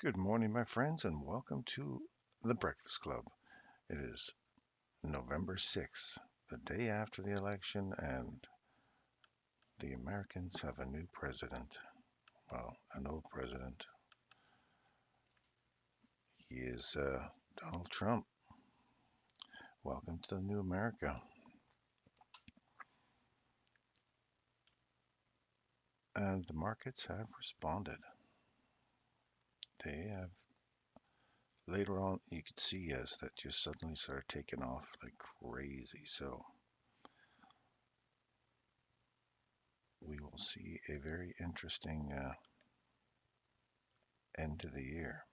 Good morning, my friends, and welcome to the Breakfast Club. It is November 6th, the day after the election, and the Americans have a new president. Well, an old president. He is Donald Trump. Welcome to the new America. And the markets have responded. They have, later on, you could see as that just suddenly started taking off like crazy. So we will see a very interesting end to the year.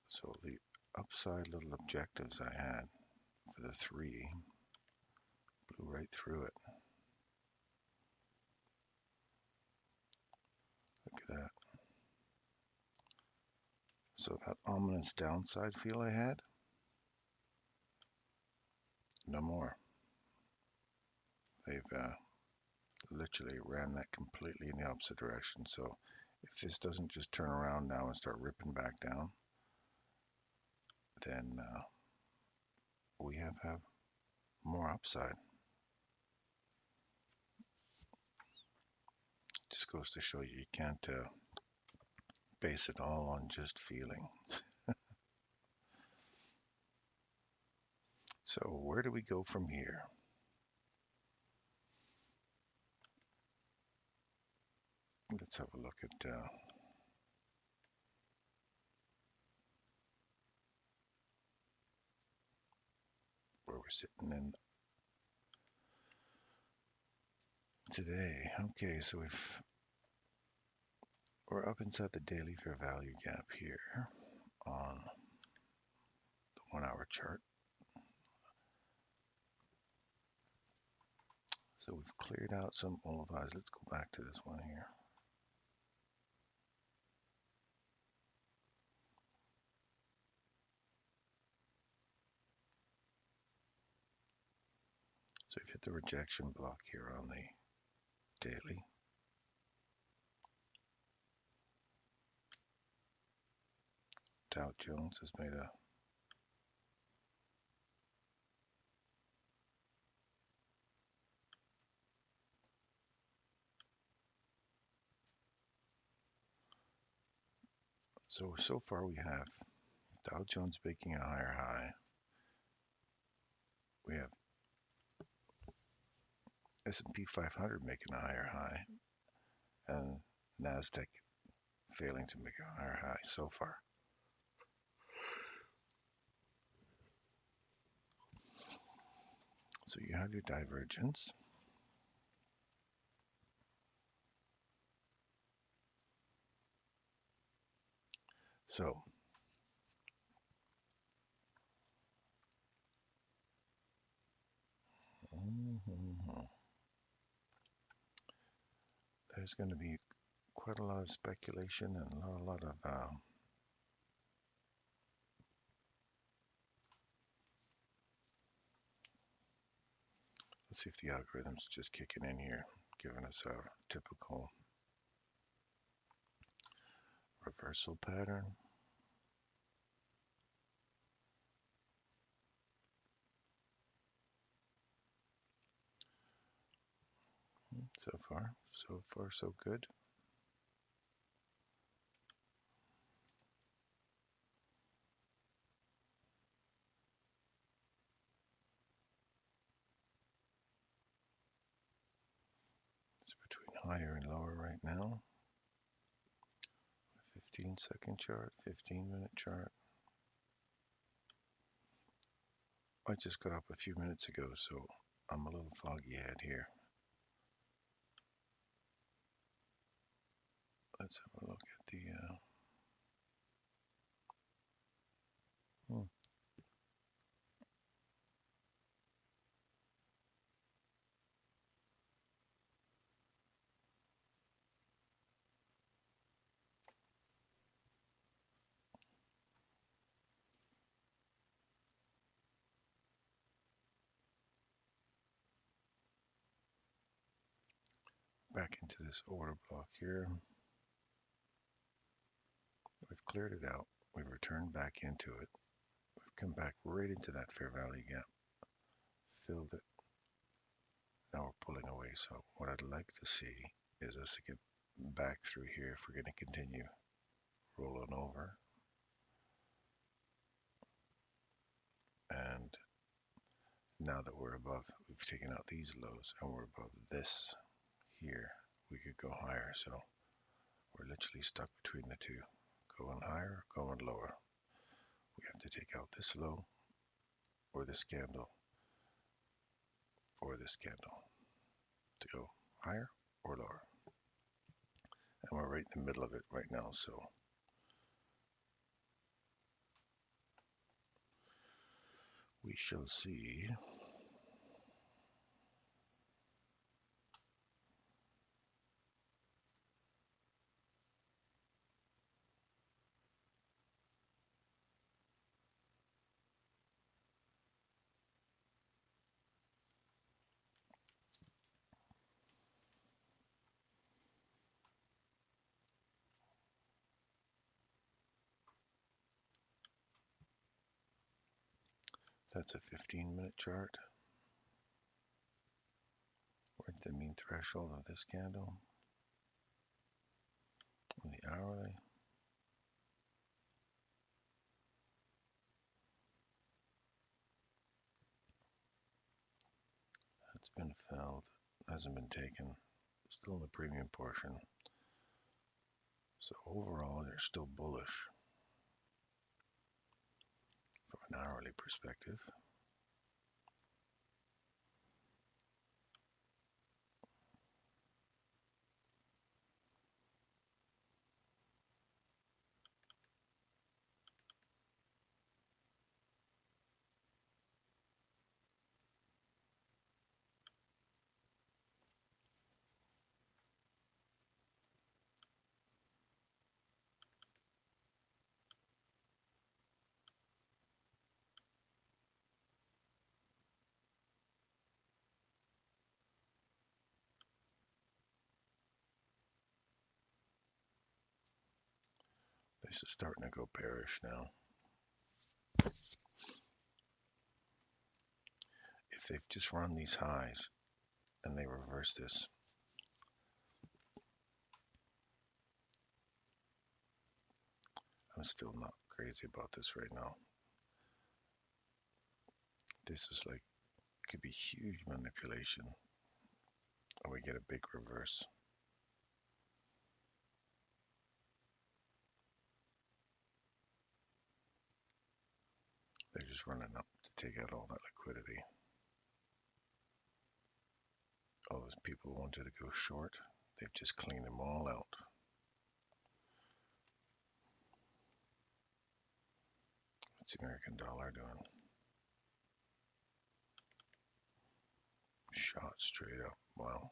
So the upside little objectives I had for the 3 blew right through it. Look at that. So that ominous downside feel I had, no more. They've literally ran that completely in the opposite direction. So if this doesn't just turn around now and start ripping back down, then we have more upside. Just goes to show you can't base it all on just feeling. So where do we go from here? Let's have a look at where we're sitting in today. Okay, so we're up inside the daily fair value gap here on the 1-hour chart. So we've cleared out some old highs. Let's go back to this one here. So we've hit the rejection block here on the daily. Dow Jones has made a so far we have Dow Jones making a higher high. We have S&P 500 making a higher high, and Nasdaq failing to make a higher high so far. So you have your divergence. So there's going to be quite a lot of speculation and a lot of let's see if the algorithm's just kicking in here, giving us our typical reversal pattern. So far, so good. It's between higher and lower right now. 15-second chart, 15-minute chart. I just got up a few minutes ago, so I'm a little foggy head here. Let's have a look at the back into this order block here. We've cleared it out. We've returned back into it. We've come back right into that fair value gap, filled it. Now we're pulling away. So what I'd like to see is us to get back through here if we're going to continue rolling over. And now that we're above, we've taken out these lows and we're above this here, we could go higher. So we're literally stuck between the two, going higher, going lower. We have to take out this low or this candle or this candle to go higher or lower. And we're right in the middle of it right now. So we shall see. That's a 15-minute chart. We're at the mean threshold of this candle. On the hourly. That's been filled. Hasn't been taken. Still in the premium portion. So overall, they're still bullish from an hourly perspective. This is starting to go bearish now. If they've just run these highs and they reverse this, I'm still not crazy about this right now. This is like, could be huge manipulation and we get a big reverse. They're just running up to take out all that liquidity. All those people wanted to go short, they've just cleaned them all out. What's the American dollar doing? Shot straight up. Wow.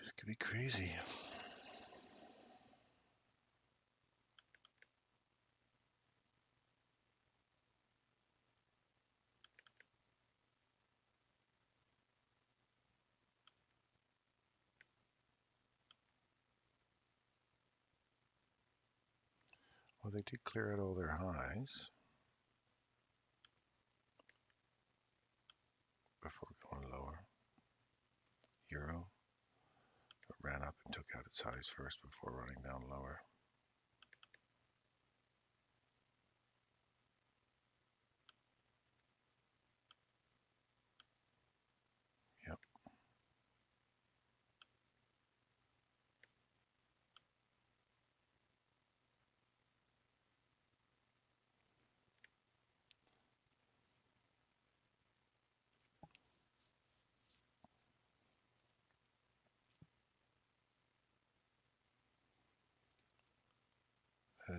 This could be crazy. Well, they did clear out all their highs before going lower. Euro ran up and took out its highs first before running down lower. Yep.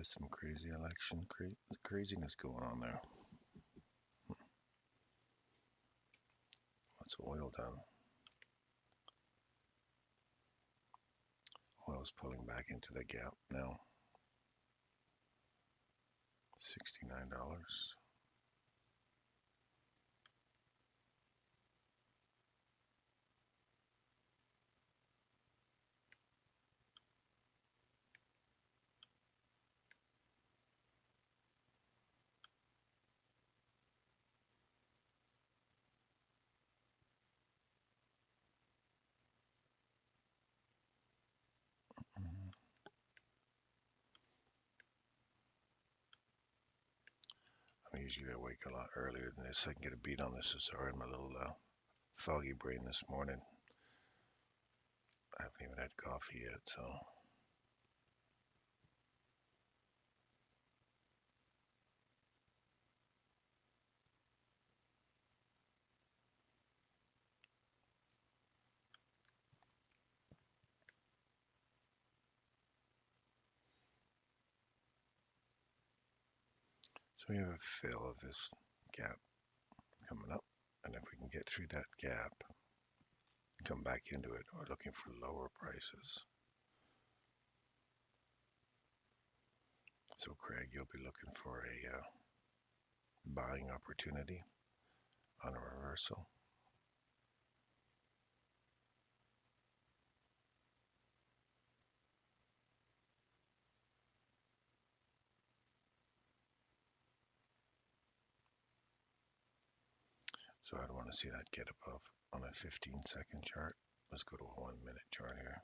has some crazy election craziness going on there. What's oil done? Oil's pulling back into the gap now. $69. I'm usually awake a lot earlier than this. I can get a beat on this. So sorry, I'm a little foggy brain this morning. I haven't even had coffee yet, so. So we have a fill of this gap coming up, and if we can get through that gap, come back into it, we're looking for lower prices. So Craig, you'll be looking for a buying opportunity on a reversal. So I'd want to see that get above on a 15-second chart. Let's go to a 1-minute chart here.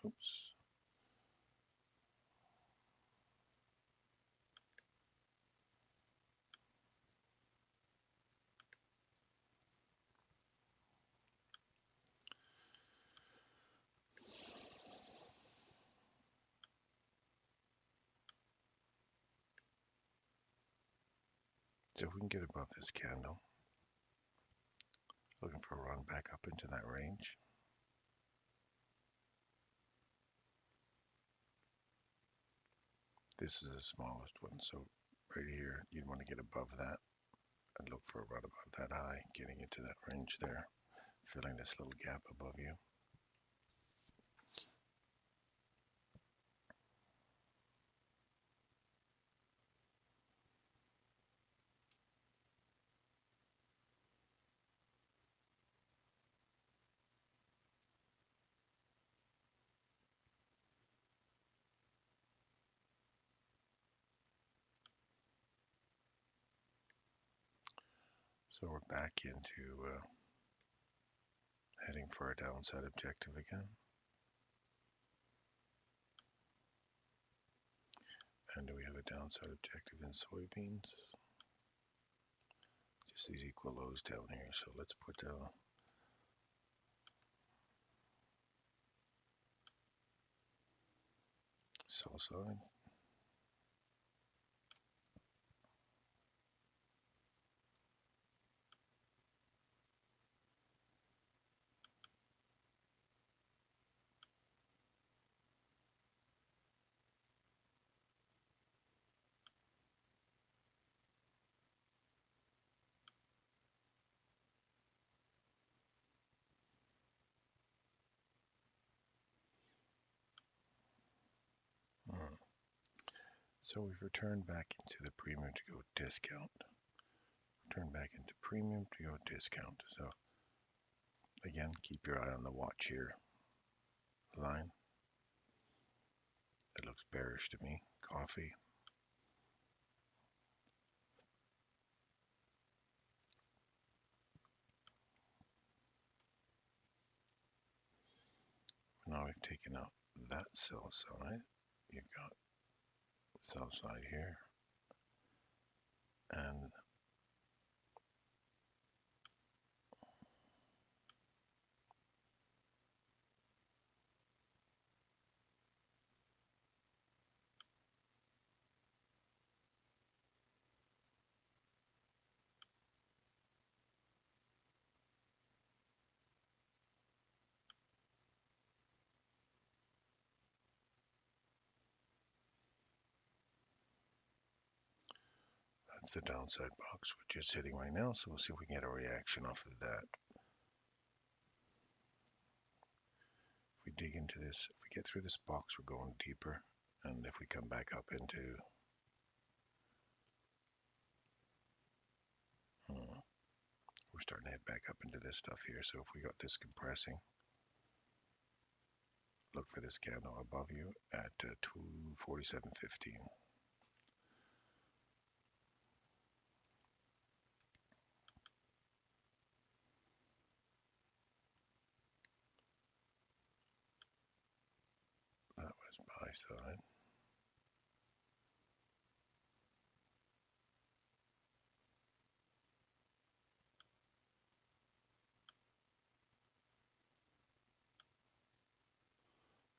Oops. So if we can get above this candle, looking for a run back up into that range. This is the smallest one, so right here, you'd want to get above that and look for a run above that high, getting into that range there, filling this little gap above you. So we're back into heading for a downside objective again. And do we have a downside objective in soybeans? Just these equal lows down here. So let's put sell side. So we've returned back into the premium to go discount. Turn back into premium to go discount. So again, keep your eye on the watch here line. It looks bearish to me. Coffee. Now we've taken out that sell side. You've got sell side here. And That's the downside box, which is hitting right now. So we'll see if we can get a reaction off of that. If we dig into this, if we get through this box, we're going deeper. And if we come back up into, we're starting to head back up into this stuff here. So if we got this compressing, look for this candle above you at 247.15. That was buy side.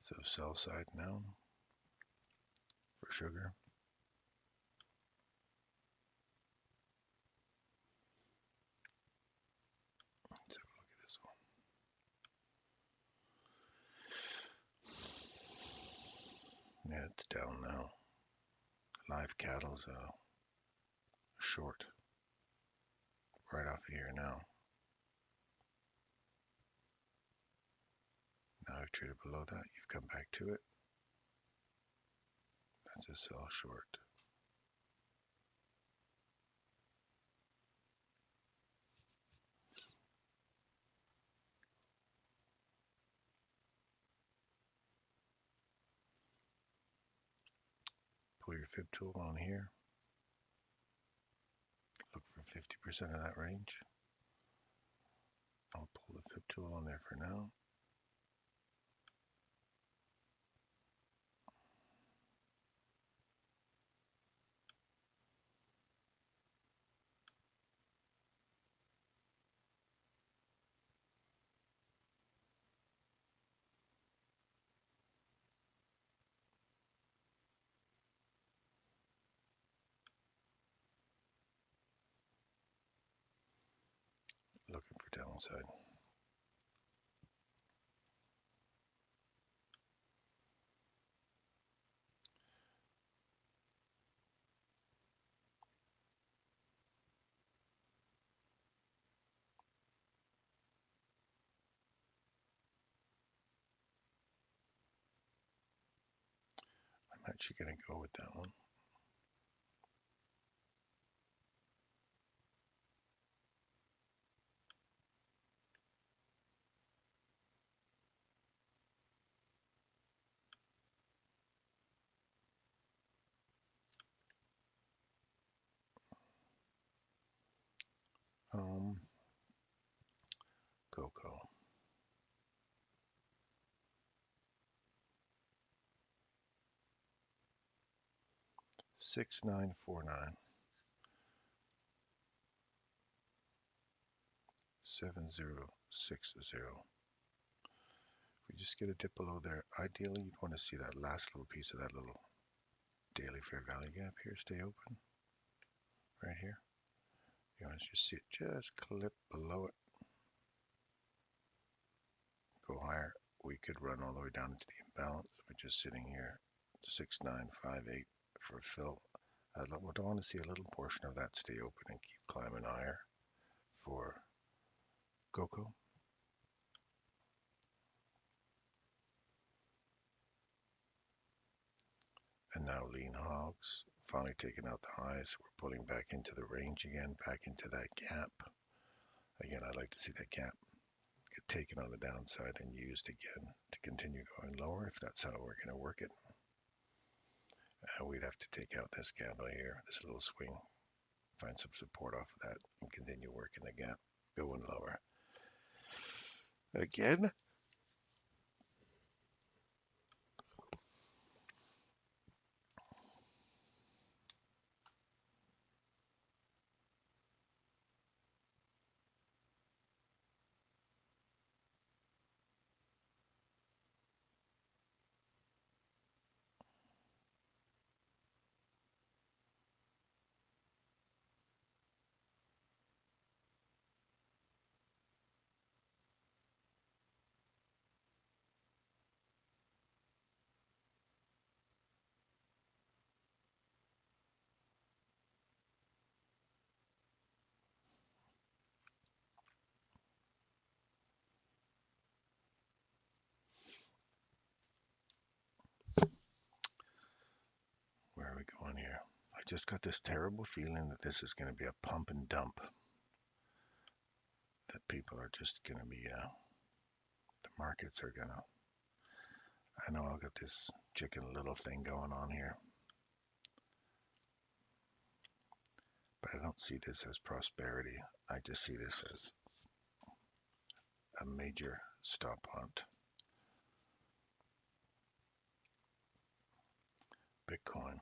So sell side now for sugar. Let's have a look at this one. Yeah, it's down now. Live cattle's short right off of here now. Now I've traded below that. You've come back to it. That's a sell short. Pull your fib tool on here. Look for 50% of that range. I'll pull the fib tool on there for now. Looking for downside. I'm actually going to go with that one. Cocoa. 6949 7060. If we just get a dip below there, ideally you'd want to see that last little piece of that little daily fair value gap here stay open. Right here. You want to just see it just clip below it. Go higher. We could run all the way down into the imbalance, which is sitting here 6958 for fill. I would want to see a little portion of that stay open and keep climbing higher for cocoa. And now lean hogs, finally taking out the highs. We're pulling back into the range again, back into that gap. Again, I'd like to see that gap get taken on the downside and used again to continue going lower if that's how we're going to work it. We'd have to take out this candle here, this little swing, find some support off of that and continue working the gap, going lower. Again, just got this terrible feeling that this is going to be a pump and dump. That people are just going to be, the markets are going to, I know I've got this chicken little thing going on here, but I don't see this as prosperity. I just see this as a major stop hunt. Bitcoin.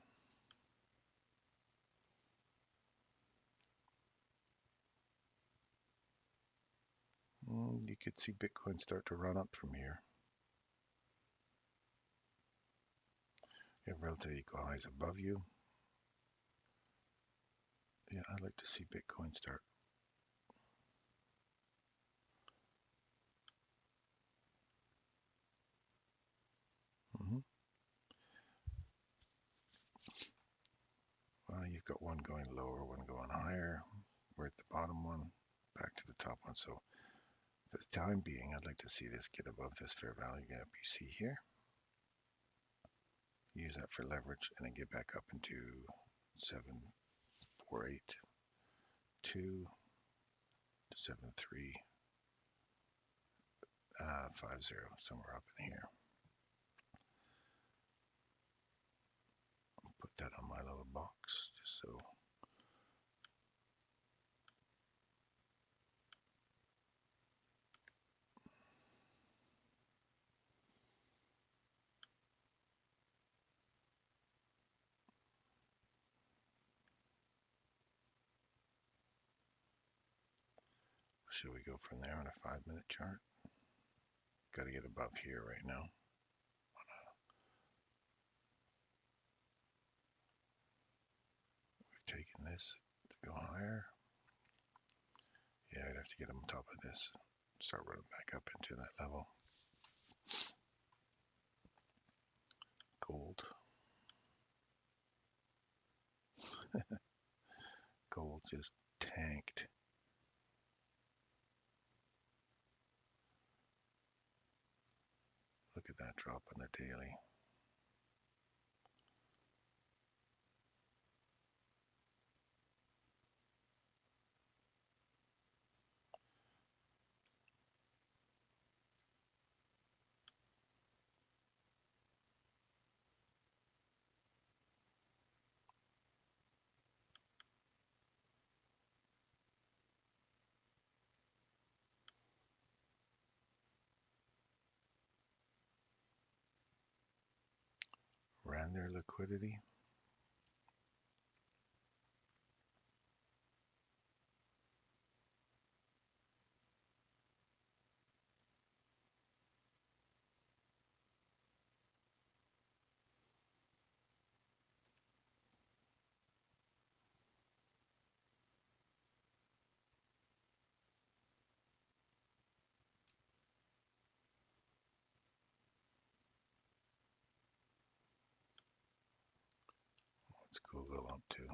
You could see Bitcoin start to run up from here. You have relative equal highs above you. Yeah, I'd like to see Bitcoin start. Well, you've got one going lower, one going higher. We're at the bottom one, back to the top one. So for the time being, I'd like to see this get above this fair value gap you see here. Use that for leverage and then get back up into 748.2 to 7350, somewhere up in here. I'll put that on my little box just so. Should we go from there on a 5-minute chart? Got to get above here right now. We've taken this to go higher. Yeah, I'd have to get on top of this. Start running back up into that level. Gold. Gold just tanked. Look at that drop on the daily. Ran their liquidity. What's Google up to?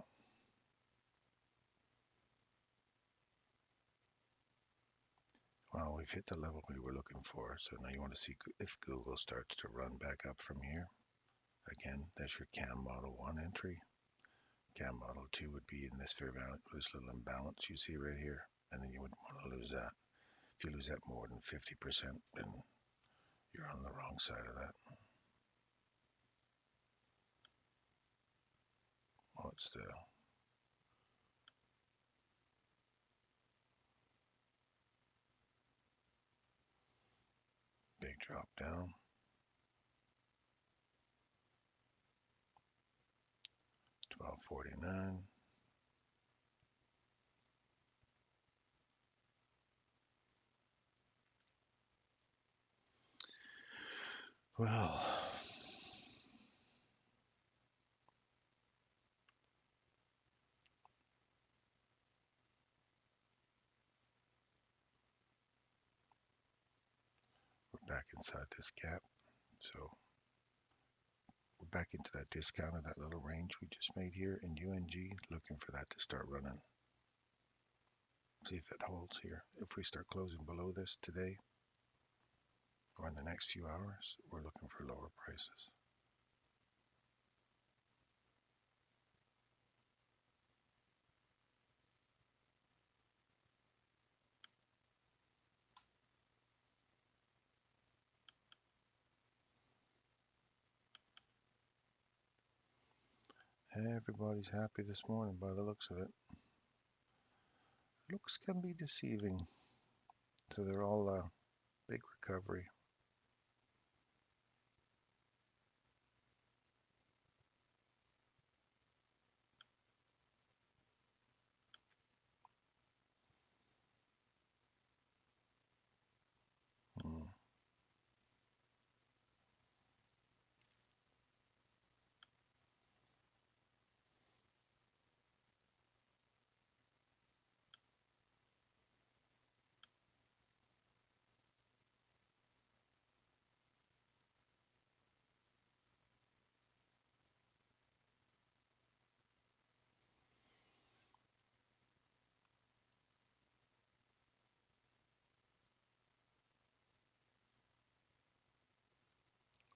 Well, we've hit the level we were looking for. So now you want to see if Google starts to run back up from here. Again, that's your CAM Model 1 entry. CAM Model 2 would be in this fair value, this little imbalance you see right here. And then you wouldn't want to lose that. If you lose that more than 50%, then you're on the wrong side of that. What's the big drop down? 1249. Well, we're back inside this gap. So we're back into that discount of that little range we just made here in UNG, looking for that to start running. See if it holds here. If we start closing below this today or in the next few hours, we're looking for lower prices. Everybody's happy this morning by the looks of it. Looks can be deceiving. So they're all big recovery. Mm.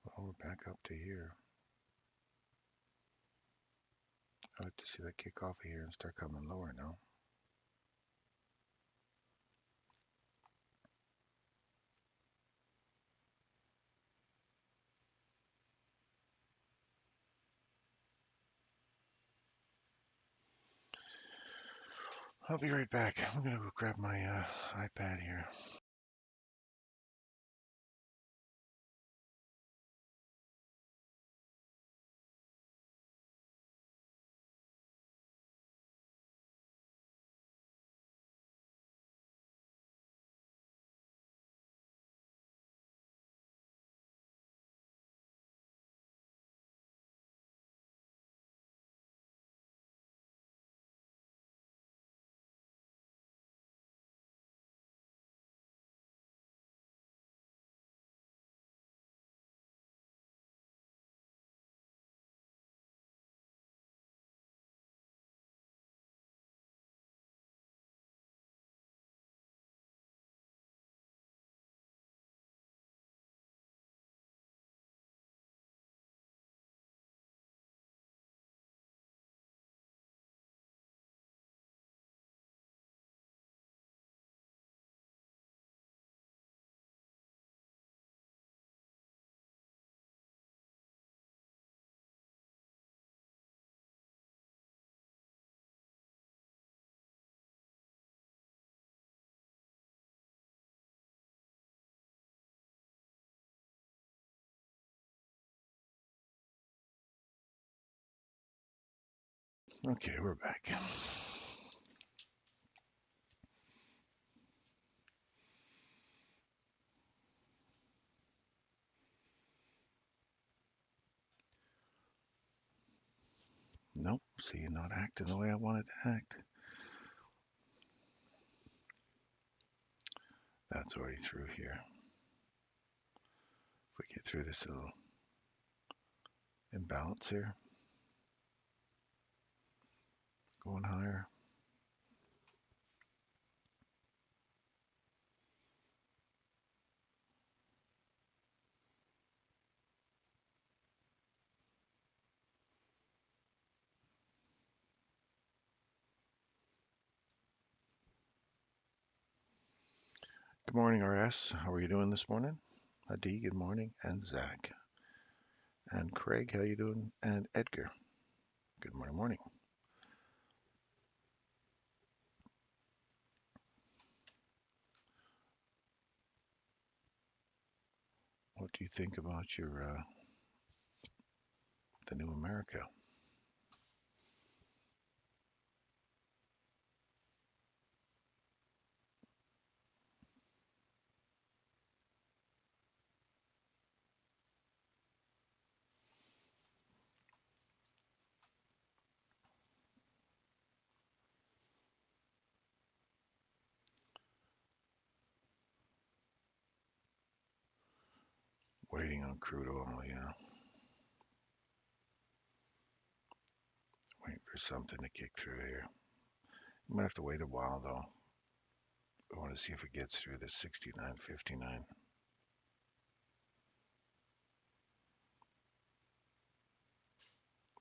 Well, we're back up to here. I'd like to see that kick off of here and start coming lower now. I'll be right back. I'm gonna go grab my iPad here. Okay, we're back. Nope, see, not acting the way I wanted to act. That's already through here. If we get through this little imbalance here, going higher. Good morning, RS. How are you doing this morning? Adi, good morning. And Zach. And Craig, how you doing? And Edgar, good morning, morning. What do you think about your the new America? Waiting on crude oil, yeah. Waiting for something to kick through here. I'm gonna have to wait a while though. I want to see if it gets through the 69.59.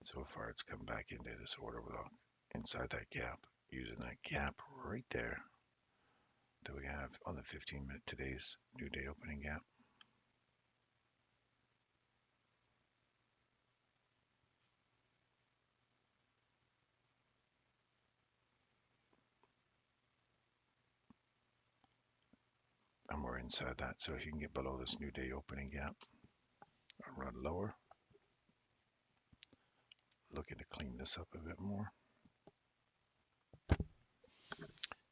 So far, it's come back into this order block inside that gap, using that gap right there that we have on the 15-minute today's new day opening gap. inside that. So if you can get below this new day opening gap, I'll run lower. Looking to clean this up a bit more.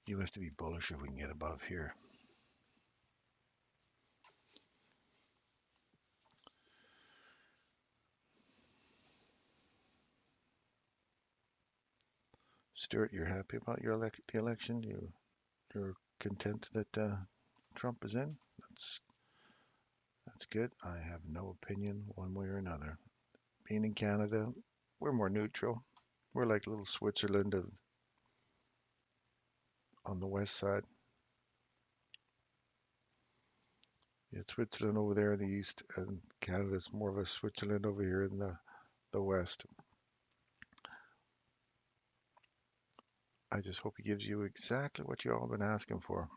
You have to be bullish if we can get above here. Stuart, you're happy about the election? You're content that Trump is in? That's good. I have no opinion one way or another. Being in Canada, we're more neutral. We're like little Switzerland on the west side. Yeah, Switzerland over there in the east, and Canada's more of a Switzerland over here in the west. I just hope he gives you exactly what you all been asking for.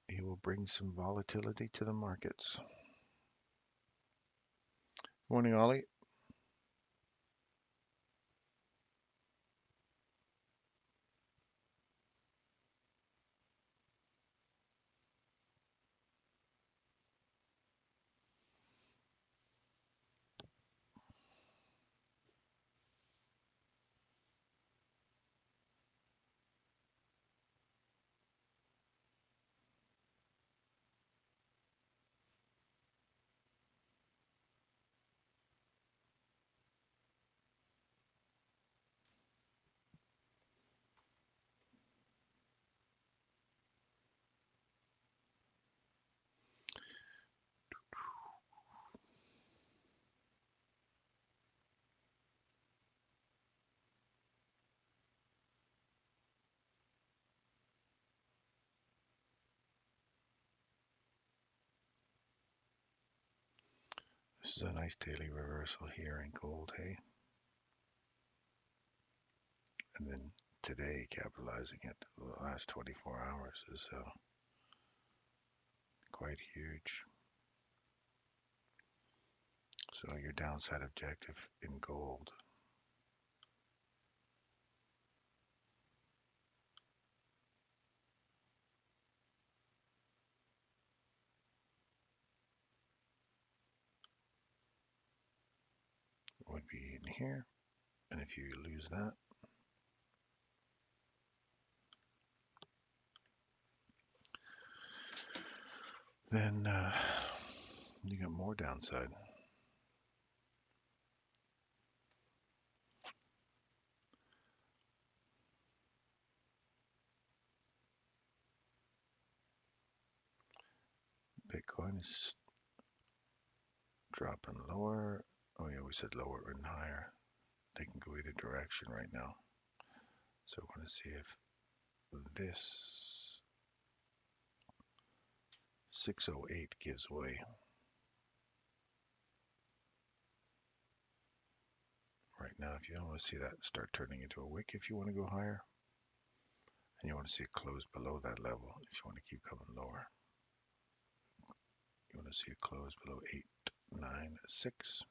He will bring some volatility to the markets. Morning, Ollie. This is a nice daily reversal here in gold, hey? And then today, capitalizing it the last 24 hours is quite huge. So your downside objective in gold would be in here. And if you lose that, then you got more downside. Bitcoin is dropping lower. Oh yeah, we said lower and higher. They can go either direction right now. So I want to see if this 608 gives way. Right now, if you don't want to see that start turning into a wick, if you want to go higher, and you want to see it close below that level, if you want to keep coming lower, you want to see it close below 896.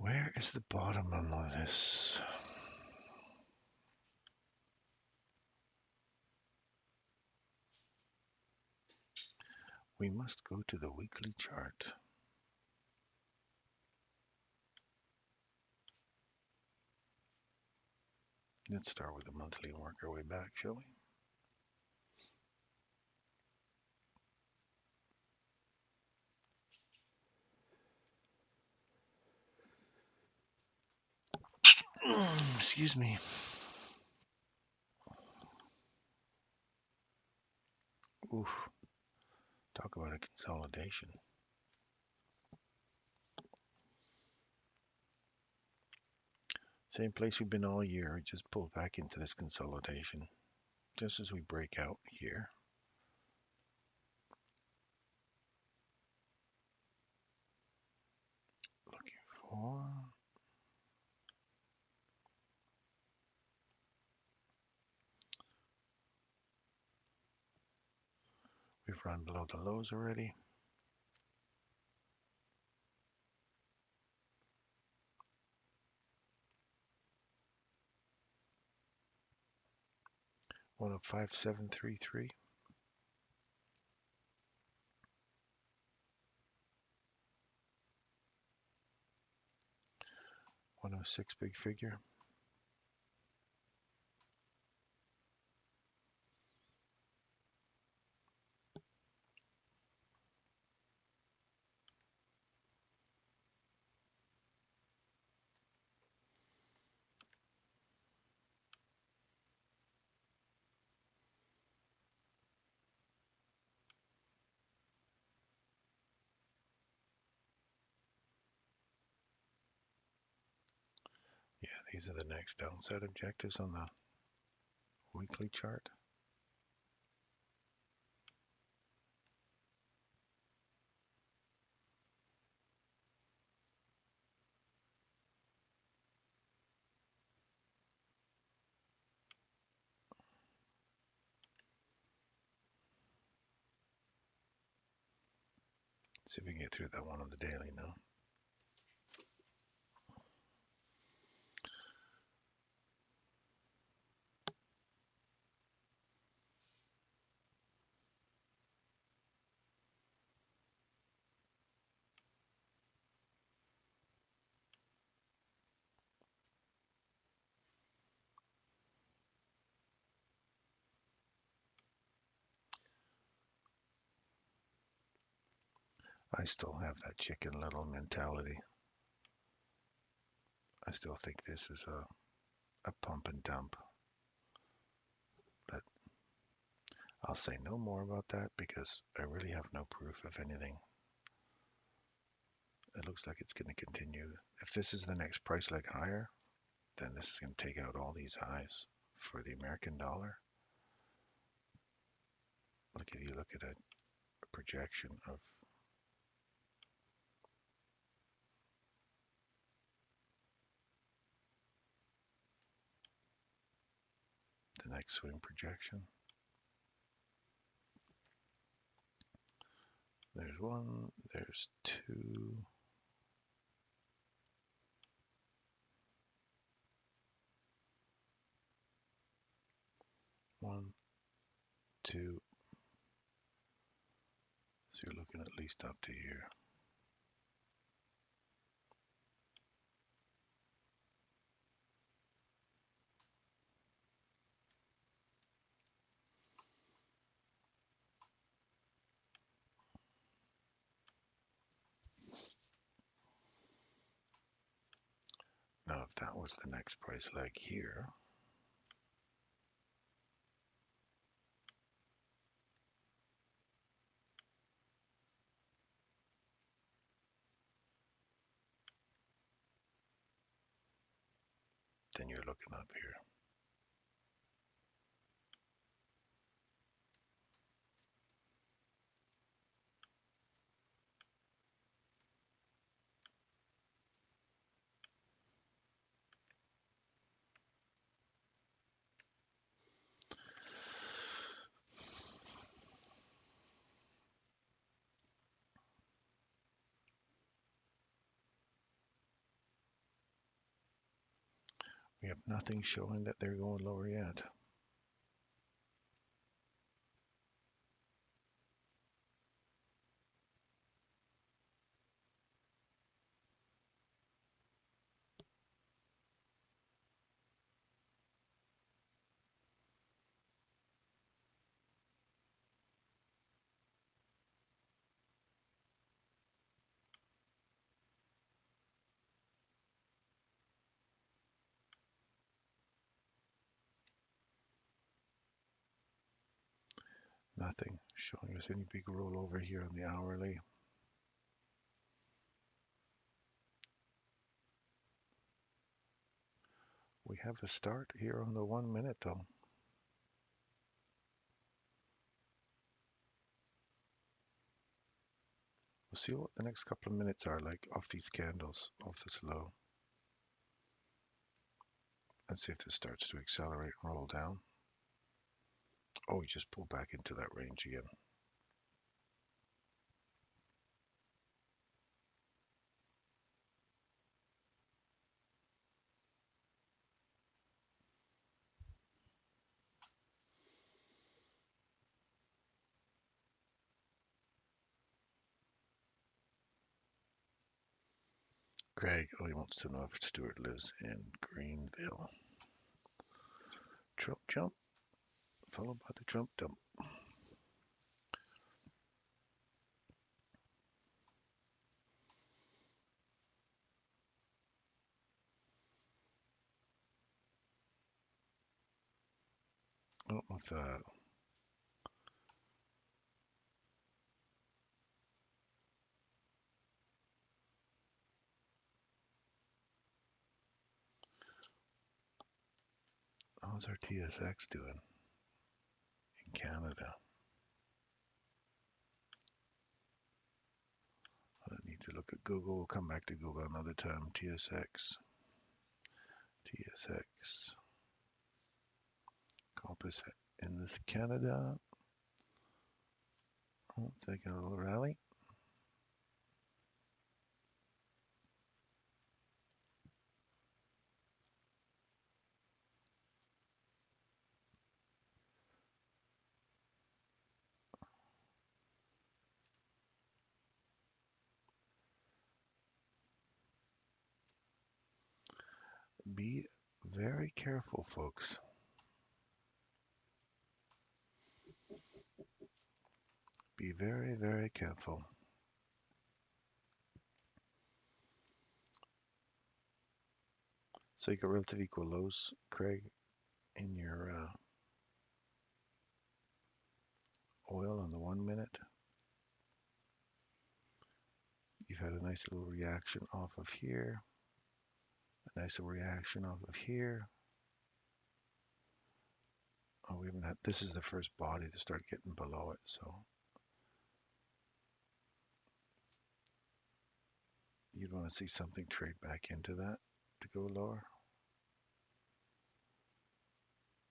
Where is the bottom on all this? We must go to the weekly chart. Let's start with the monthly and work our way back, shall we? Excuse me. Oof. Talk about a consolidation. Same place we've been all year. We just pulled back into this consolidation. Just as we break out here. Looking for... We've run below the lows already. One of 5733. 106 big figure. Yeah, these are the next downside objectives on the weekly chart. See if we can get through that one on the daily now. I still have that chicken little mentality. I still think this is a pump and dump. But I'll say no more about that because I really have no proof of anything. It looks like it's going to continue. If this is the next price leg higher, then this is going to take out all these highs for the American dollar. Like if you look at a projection of the next swing projection. There's one, there's two. One, two. So you're looking at least up to here. Now, if that was the next price leg here, then you're looking up here. We have nothing showing that they're going lower yet. Nothing showing us any big rollover here on the hourly. We have a start here on the 1 minute though. We'll see what the next couple of minutes are like off these candles, off this low. Let's see if this starts to accelerate and roll down. Oh, we just pulled back into that range again. Greg, oh, he wants to know if Stuart lives in Greenville. Trump jump, followed by the Trump dump. I don't know if how's our TSX doing in Canada? I need to look at Google. We'll come back to Google another time. TSX. Compass in this Canada. Oh, taking a little rally. Be very careful, folks. Be very, very careful. So you got relative equal lows, Craig, in your oil on the 1 minute. You've had a nice little reaction off of here. A nice little reaction off of here. Oh, we haven't had, this is the first body to start getting below it, so you'd want to see something trade back into that to go lower.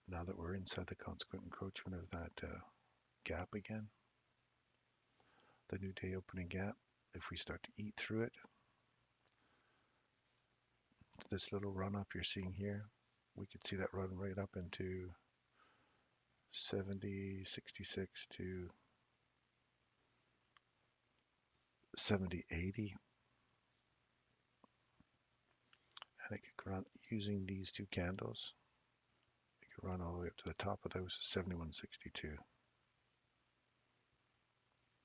Now that we're inside the consequent encroachment of that gap again, the new day opening gap, if we start to eat through it, this little run up you're seeing here, we could see that run right up into 70.66 to 70.80, and it could run using these two candles. It could run all the way up to the top of those 71.62.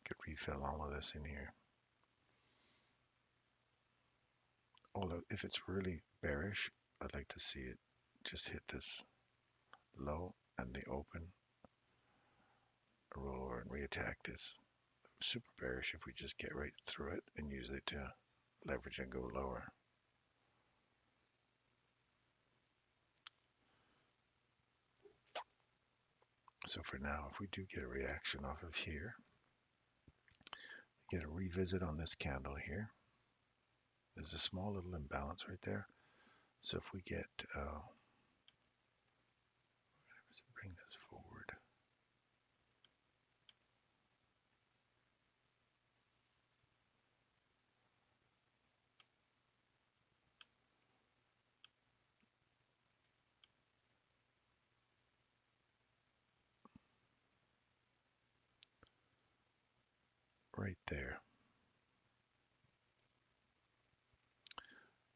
Could refill all of this in here. Although if it's really bearish, I'd like to see it just hit this low and the open, roll over and reattack this. Super bearish if we just get right through it and use it to leverage and go lower. So for now, if we do get a reaction off of here, get a revisit on this candle here. There's a small little imbalance right there. So if we get, bring this forward. Right there.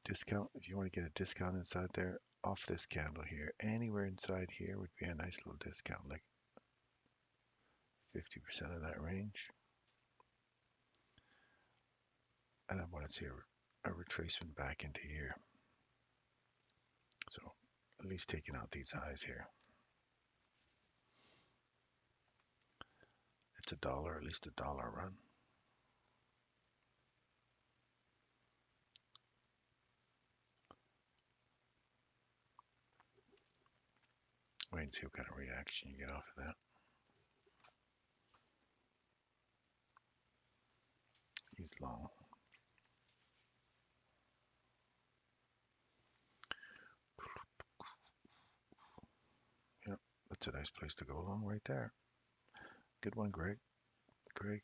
Discount, if you want to get a discount inside there, off this candle here, anywhere inside here would be a nice little discount, like 50% of that range. And I want to see a retracement back into here. So at least taking out these highs here. It's a dollar, at least a dollar run. Wait and see what kind of reaction you get off of that. He's long. Yep, that's a nice place to go long right there. Good one, Greg. Greg.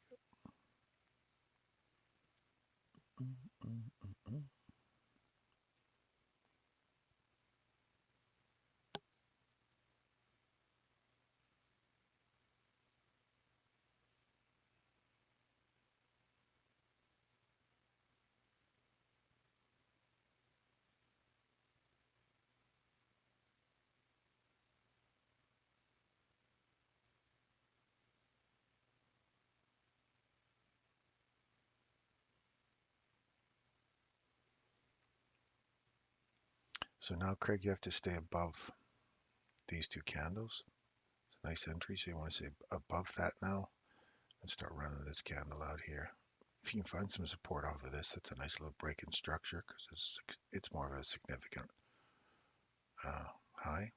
So now, Craig, you have to stay above these two candles. It's a nice entry, so you want to stay above that now and start running this candle out here. If you can find some support off of this, that's a nice little break in structure because it's more of a significant high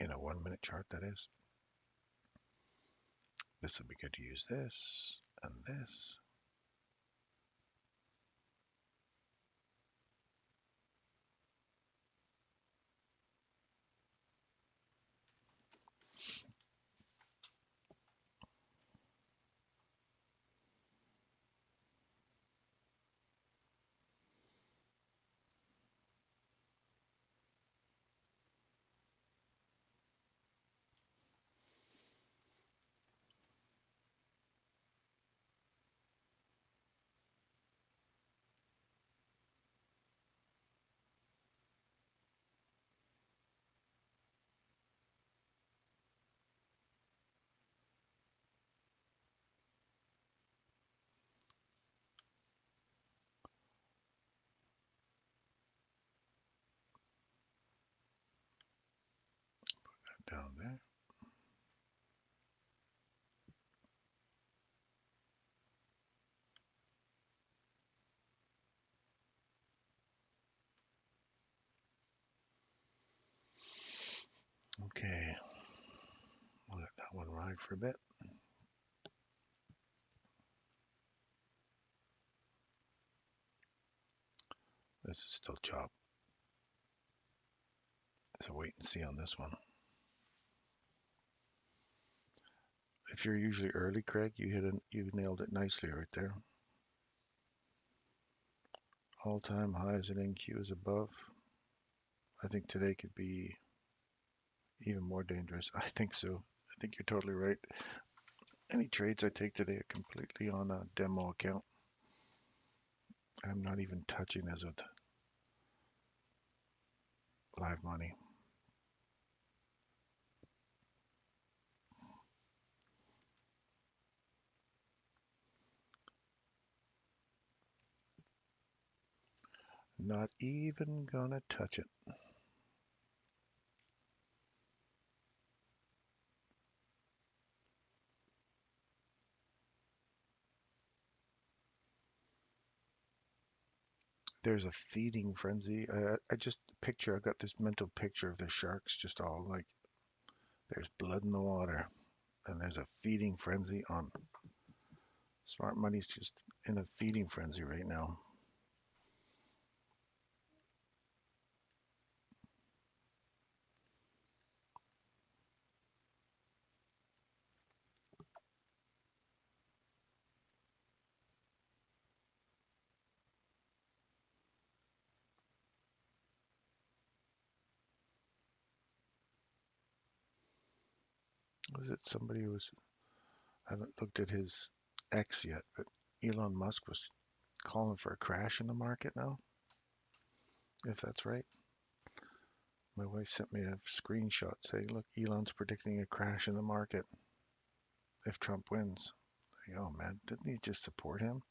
in a 1 minute chart, that is. This will be good to use this and this. Down there. Okay, we'll let that one ride for a bit. This is still chop. So wait and see on this one. If you're usually early, Craig, you nailed it nicely right there. All-time highs and NQ is above. I think today could be even more dangerous. I think so. I think you're totally right. Any trades I take today are completely on a demo account. I'm not even touching this with live money. Not even gonna touch it. There's a feeding frenzy. I just picture, I got this mental picture of the sharks just all like, there's blood in the water and there's a feeding frenzy on. Smart money's just in a feeding frenzy right now. Was it somebody who was, I haven't looked at his X yet, but Elon Musk was calling for a crash in the market now, if that's right. My wife sent me a screenshot saying, look, Elon's predicting a crash in the market if Trump wins. Like, oh man, didn't he just support him?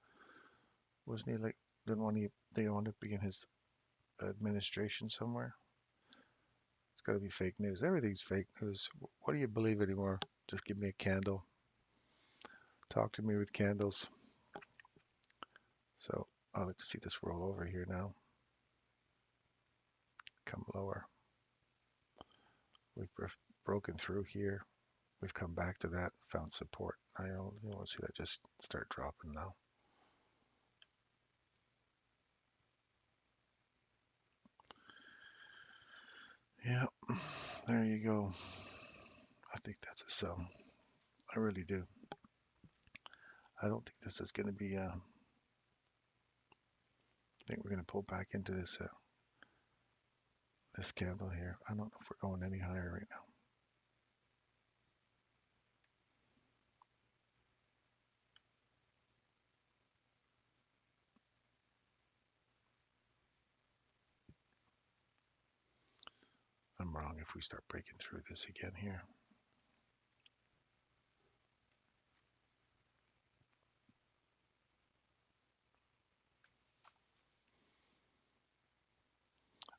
Wasn't he like, they want to be in his administration somewhere? It's got to be fake news. Everything's fake news. What do you believe anymore? Just give me a candle. Talk to me with candles. So I'd like to see this roll over here now. Come lower. We've broken through here. We've come back to that, found support. I don't want to see that just start dropping now. Yeah, there you go. I think that's a sell. I really do. I don't think this is going to be. I think we're going to pull back into this this candle here. I don't know if we're going any higher right now. I'm wrong if we start breaking through this again here.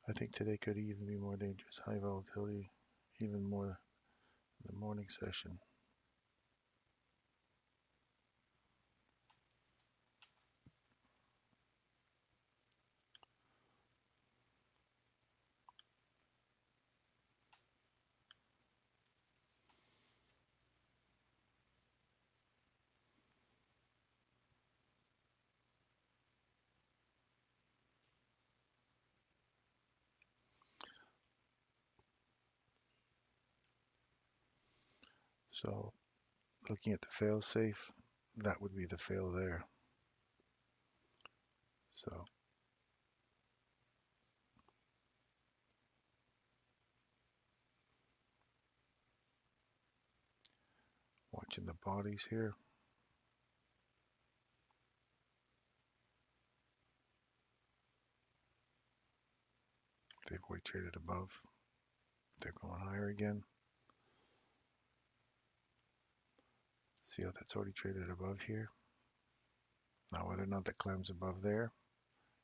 I think today could even be more dangerous. High volatility, even more in the morning session. So looking at the fail safe, that would be the fail there. So watching the bodies here. They've weight traded above. They're going higher again. See how that's already traded above here. Now whether or not that climbs above there,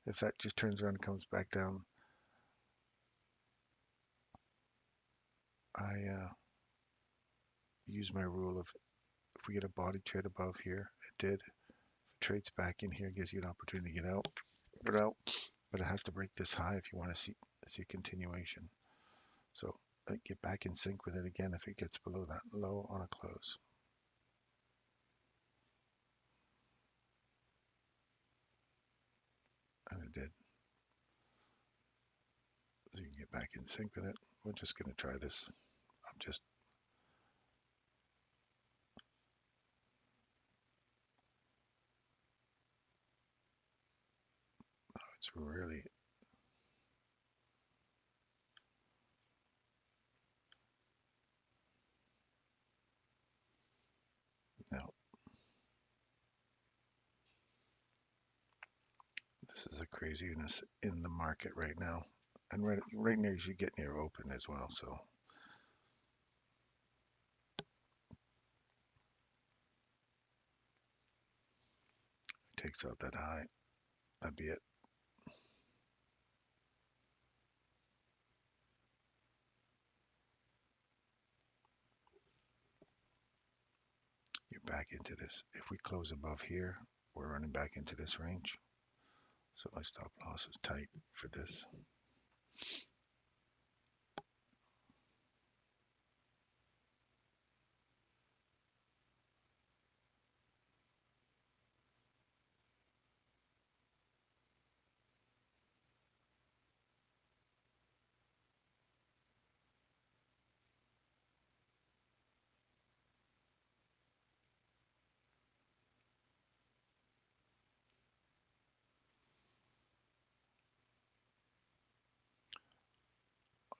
if that just turns around and comes back down, I use my rule of if we get a body trade above here, it did. If it trades back in here, gives you an opportunity to get out, but it has to break this high if you want to see continuation. So get back in sync with it again if it gets below that low on a close. And it did. So you can get back in sync with it. We're just going to try this. It's really, now, this is a craziness in the market right now. And right near as you get near open as well. So it takes out that high. That'd be it. You're back into this. If we close above here, we're running back into this range. So my stop loss is tight for this.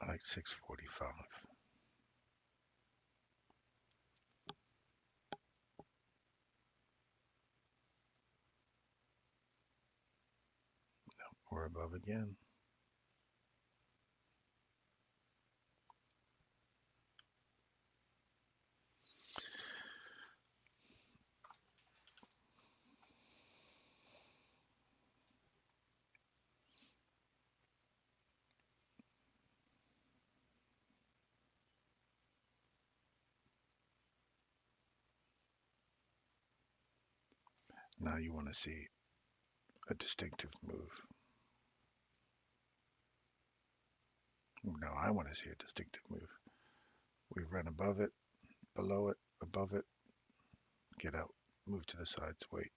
I like 645. We're above again. Now you want to see a distinctive move. Now I want to see a distinctive move. We've run above it, below it, above it, get out, move to the sides, wait.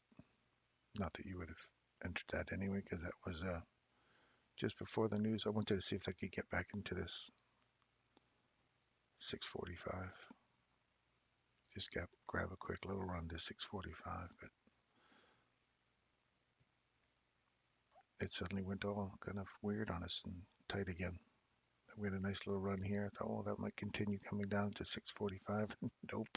Not that you would have entered that anyway, because that was just before the news. I wanted to see if I could get back into this 645. Just grab a quick little run to 645, but it suddenly went all kind of weird on us and tight again. We had a nice little run here. I thought, oh, that might continue coming down to 645. Nope.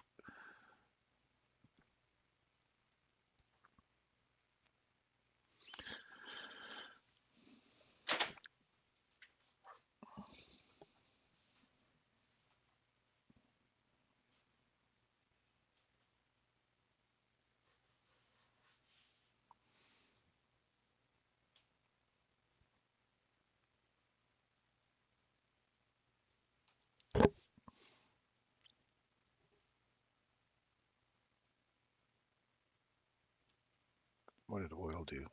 What did oil do?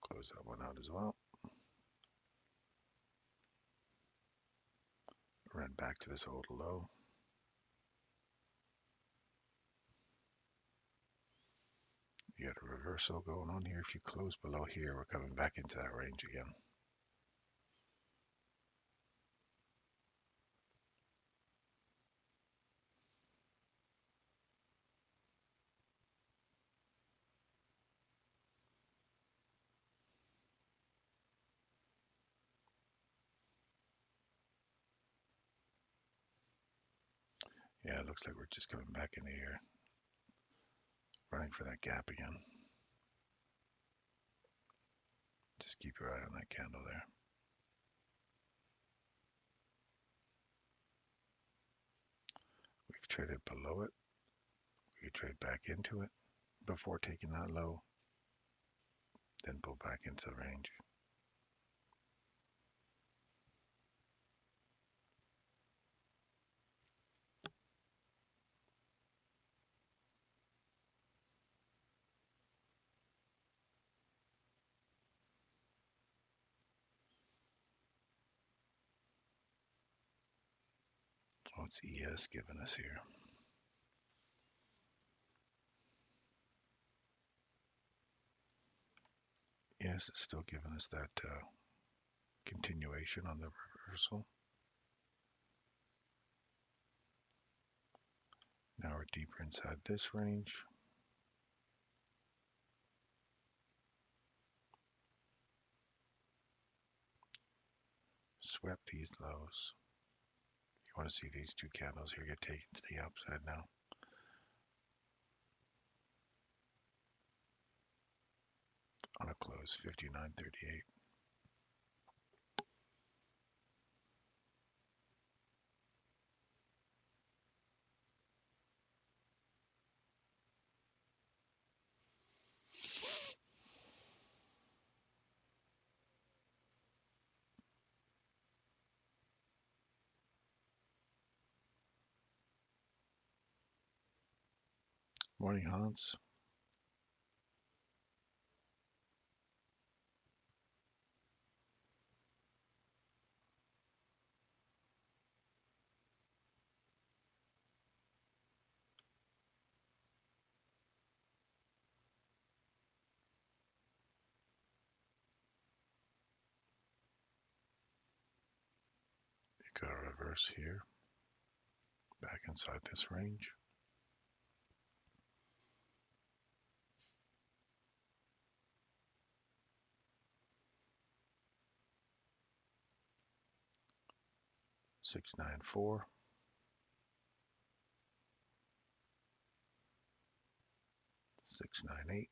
Close that one out as well. Ran back to this old low. You got a reversal going on here. If you close below here, we're coming back into that range again. Yeah, it looks like we're just coming back in the air, running for that gap again. Just keep your eye on that candle there. We've traded below it. We trade back into it before taking that low, then pull back into the range. What's ES giving us here? Yes, it's still giving us that continuation on the reversal. Now we're deeper inside this range. Swept these lows. You want to see these two candles here get taken to the upside now. On a close, 59.38. Morning, Hans. You got a reverse here. Back inside this range. $694. $698.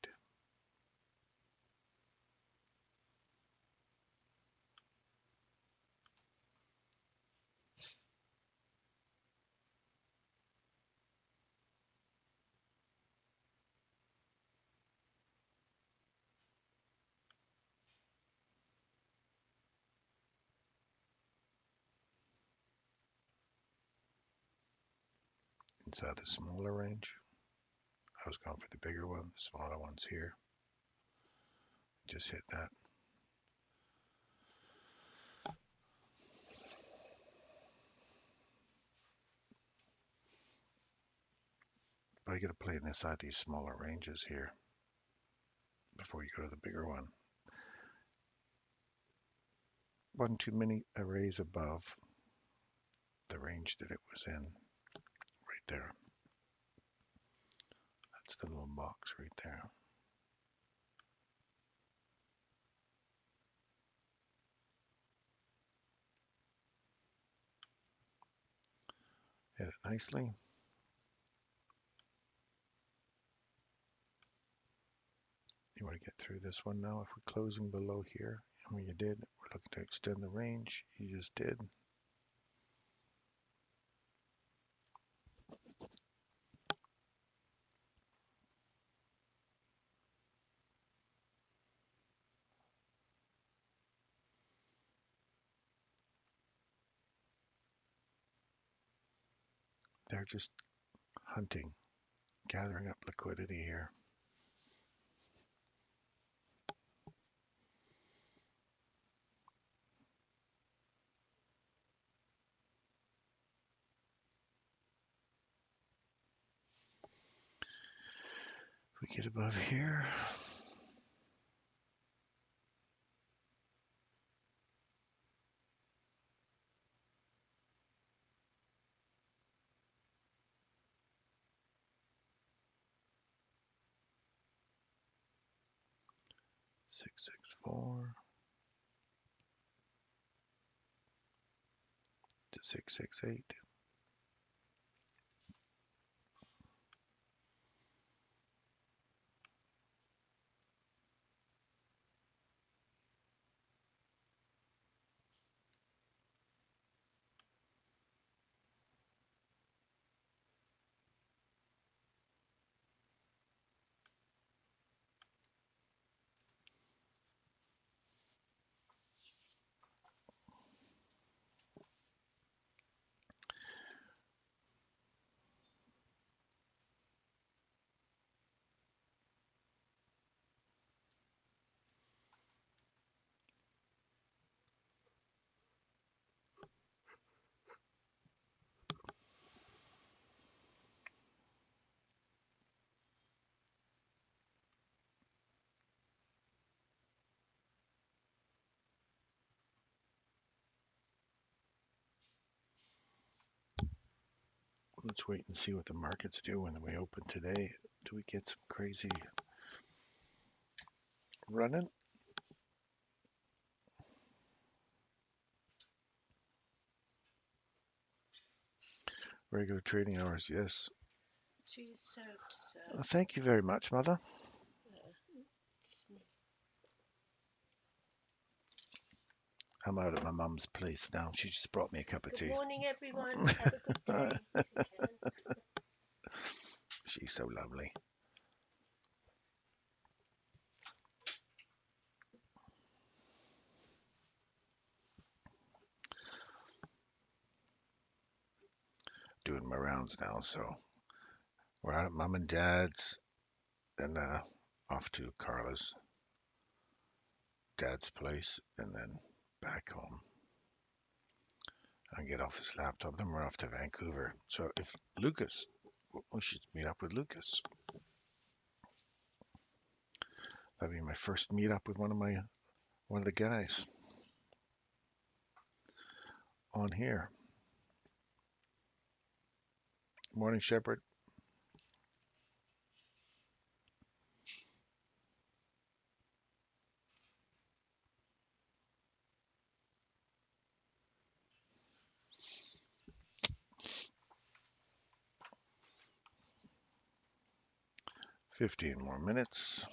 inside the smaller range. I was going for the bigger one, the smaller one's here. Just hit that. But you got to play inside these smaller ranges here before you go to the bigger one. One too many arrays above the range that it was in, right there. That's the little box right there. Hit it nicely. You want to get through this one now. If we're closing below here, and when you did, we're looking to extend the range. You just did. They're just hunting, gathering up liquidity here. If we get above here, six, 6, 4 to 6, 6, 8. Let's wait and see what the markets do when we open today. Do we get some crazy running? Regular trading hours, yes. Cheese served, sir. Thank you very much, Mother. Disney. I'm out at my mum's place now. She just brought me a cup of tea. Good morning, everyone. Have a good day if you can. She's so lovely. Doing my rounds now, so we're out at Mum and Dad's, and off to Carla's dad's place, and then back home. And get off this laptop. Then we're off to Vancouver. So if Lucas, we should meet up with Lucas. That'd be my first meet up with one of the guys on here. Morning, Shepherd. $15 more minutes.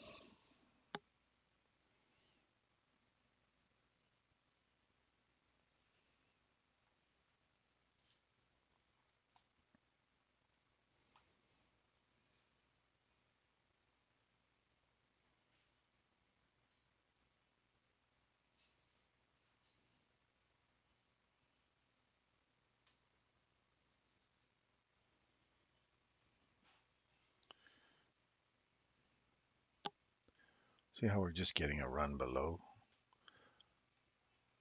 See how we're just getting a run below?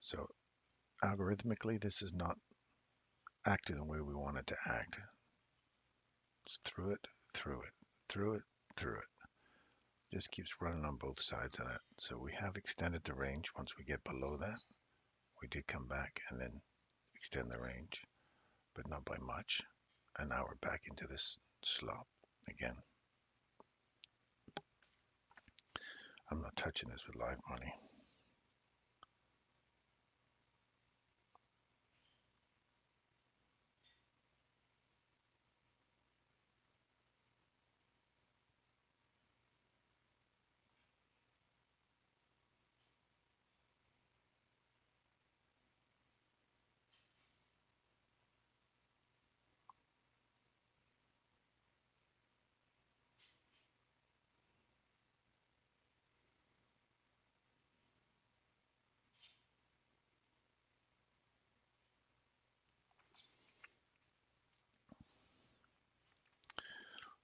So algorithmically, this is not acting the way we want it to act. It's through it, through it, through it, through it. Just keeps running on both sides of that. So we have extended the range. Once we get below that, we did come back and then extend the range, but not by much. And now we're back into this slop again. I'm not touching this with live money.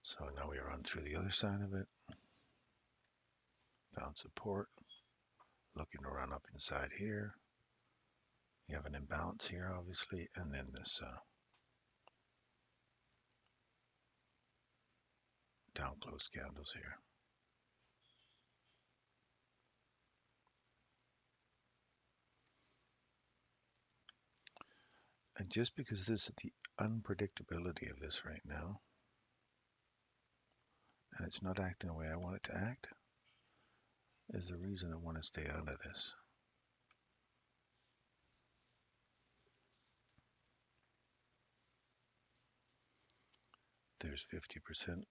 So now we run through the other side of it. Found support. Looking to run up inside here. You have an imbalance here, obviously, and then this down close candles here. And just because this is the unpredictability of this right now, and it's not acting the way I want it to act, is the reason I want to stay out of this. There's 50%.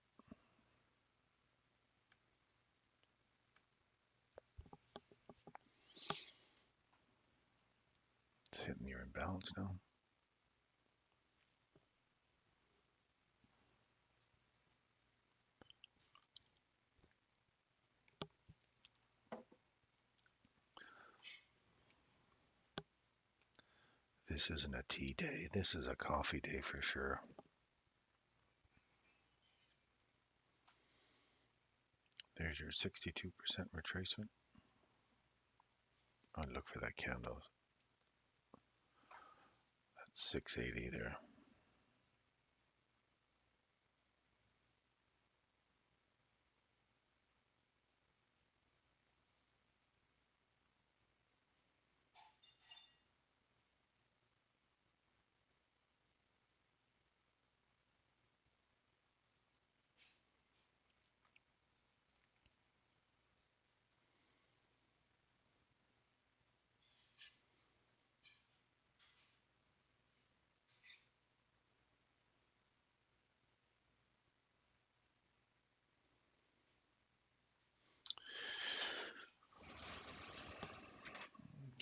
It's hitting your imbalance now. This isn't a tea day. This is a coffee day for sure. There's your 62% retracement. I'll look for that candle. That's 680 there.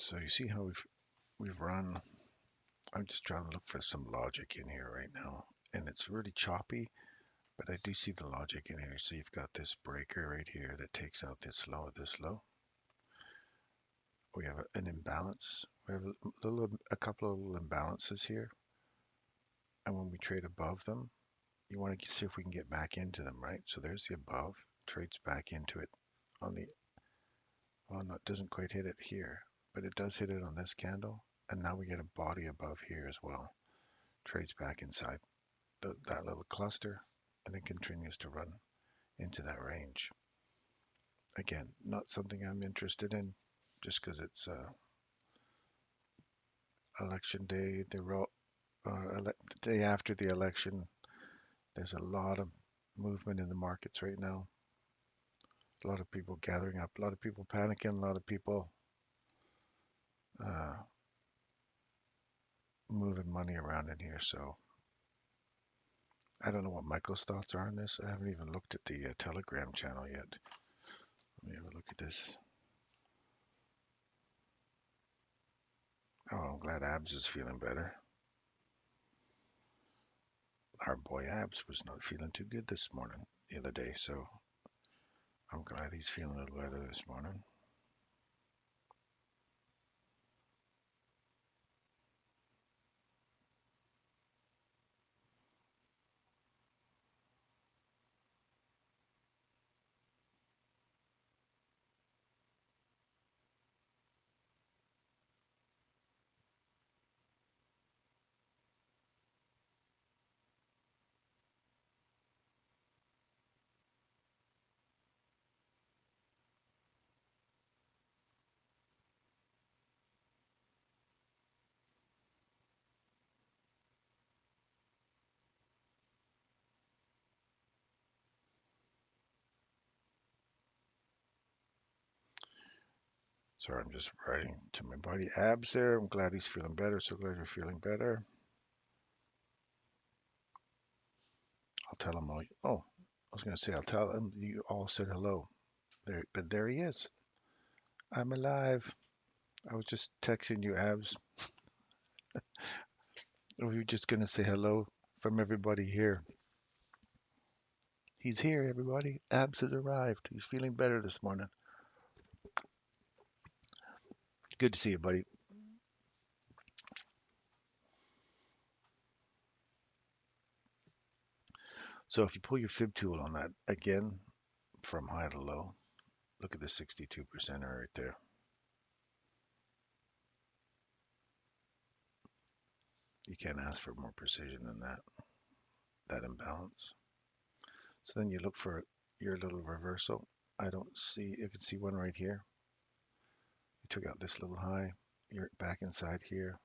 So you see how we've run. I'm just trying to look for some logic in here right now, and it's really choppy, but I do see the logic in here. So you've got this breaker right here that takes out this low, this low. We have an imbalance. We have a couple of little imbalances here, and when we trade above them, you want to see if we can get back into them, right? So there's the above, trades back into it on the, well, no, it doesn't quite hit it here, but it does hit it on this candle, and now we get a body above here as well. Trades back inside that little cluster, and then continues to run into that range. Again, not something I'm interested in, just because it's election day. The day after the election, there's a lot of movement in the markets right now. A lot of people gathering up, a lot of people panicking, a lot of people uh, moving money around in here. So I don't know what Michael's thoughts are on this. I haven't even looked at the Telegram channel yet. Let me have a look at this. Oh, I'm glad Abs is feeling better. Our boy Abs was not feeling too good this morning, the other day, so I'm glad he's feeling a little better this morning. Sorry, I'm just writing to my buddy Abs there. I'm glad he's feeling better. So glad you're feeling better. I'll tell him all. Oh, I was going to say, I'll tell him you all said hello. There, but there he is. I'm alive. I was just texting you, Abs. We were just going to say hello from everybody here. He's here, everybody. Abs has arrived. He's feeling better this morning. Good to see you, buddy. So if you pull your fib tool on that again from high to low, look at the 62% right there. You can't ask for more precision than that imbalance. So then you look for your little reversal. I don't see, you can see one right here. You took out this little high. You're back inside here.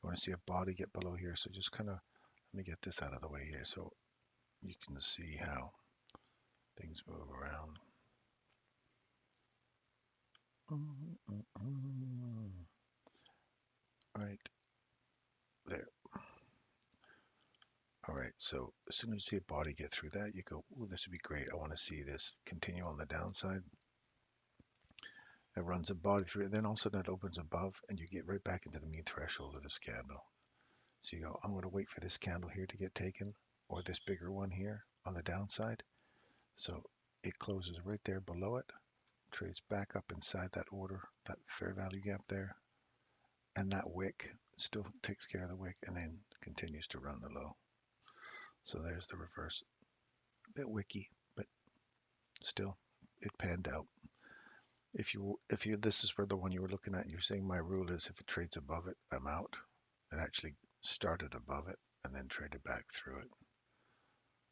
You want to see a body get below here. So just kind of, let me get this out of the way here so you can see how things move around. Right there. All right, so as soon as you see a body get through that, you go, oh, this would be great. I want to see this continue on the downside. It runs a body through it, then all of a sudden it opens above and you get right back into the mean threshold of this candle. So you go, I'm going to wait for this candle here to get taken or this bigger one here on the downside. So it closes right there below it, trades back up inside that order, that fair value gap there. And that wick still takes care of the wick and then continues to run the low. So there's the reverse. A bit wicky, but still it panned out. If you this is where the one you were looking at, you're saying my rule is if it trades above it, I'm out. It actually started above it and then traded back through it.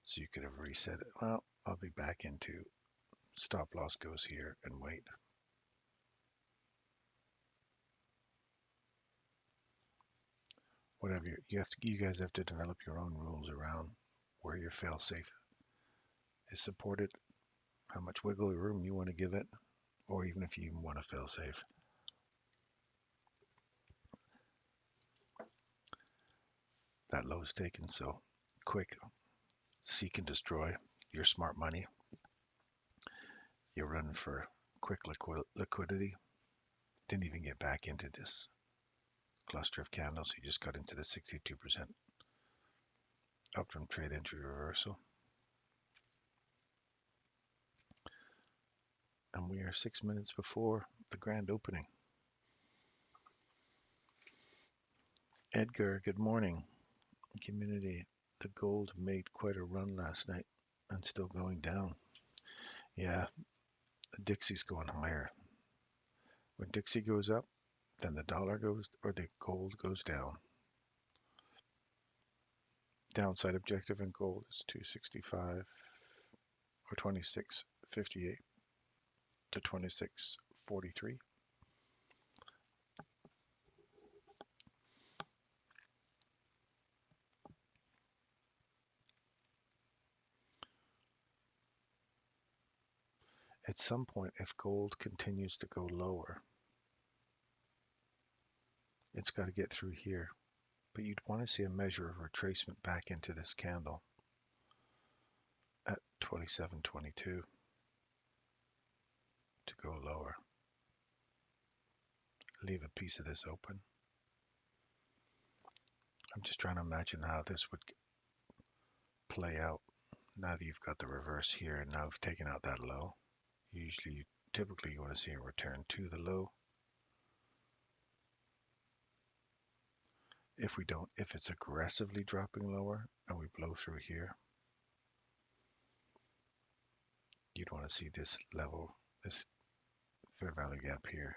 So you could have reset it. Well, I'll be back into stop loss goes here and wait. Whatever you guys have to develop your own rules around where your fail safe is supported, how much wiggle room you want to give it, or even if you even want to fail safe. That low is taken, so quick, seek and destroy your smart money. You're running for quick liquidity. Didn't even get back into this cluster of candles. You just got into the 62% up from trade entry reversal. And we are 6 minutes before the grand opening. Edgar, good morning. Community, the gold made quite a run last night and still going down. Yeah, the Dixie's going higher. When Dixie goes up, then the dollar goes, or the gold goes down. Downside objective in gold is 265 or 26.58 to 26.43. At some point, if gold continues to go lower, it's got to get through here. But you'd want to see a measure of retracement back into this candle at 27.22 to go lower. Leave a piece of this open. I'm just trying to imagine how this would play out now that you've got the reverse here and now you've taken out that low. Typically you want to see a return to the low. If it's aggressively dropping lower and we blow through here, you'd want to see this level, this fair value gap here,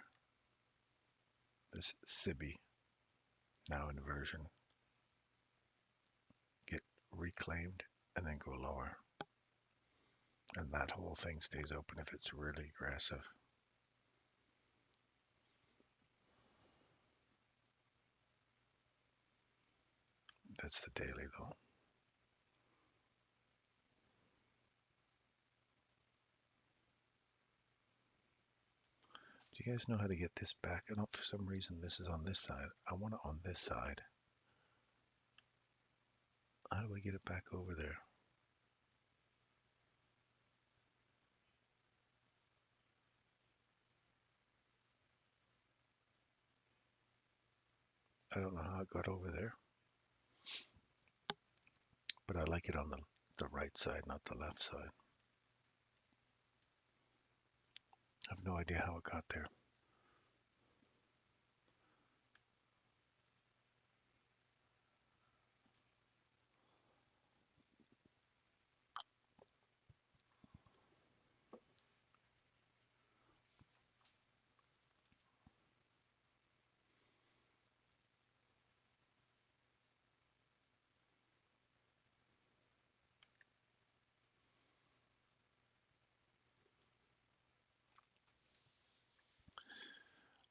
this SIBI, now inversion, get reclaimed and then go lower. And that whole thing stays open if it's really aggressive. That's the daily though. you guys know how to get this back? I don't, for some reason, this is on this side. I want it on this side. How do I get it back over there? I don't know how it got over there, but I like it on the right side, not the left side. I have no idea how it got there.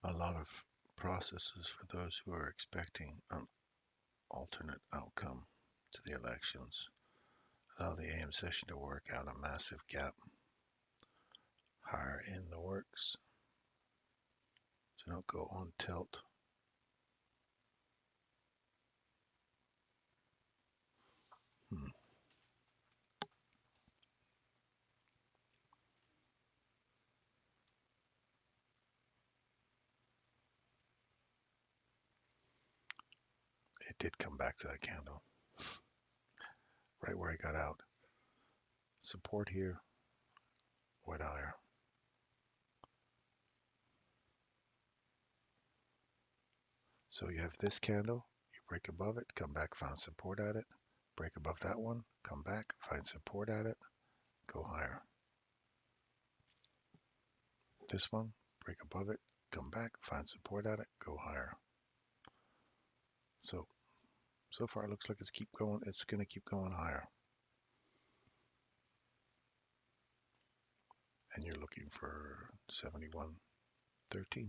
A lot of processes for those who are expecting an alternate outcome to the elections. Allow the AM session to work out a massive gap higher in the works. So don't go on tilt. It did come back to that candle, right where I got out. Support here, went higher. So you have this candle, you break above it, come back, find support at it, break above that one, come back, find support at it, go higher. This one, break above it, come back, find support at it, go higher. So far it looks like it's going to keep going higher. And you're looking for 71.13.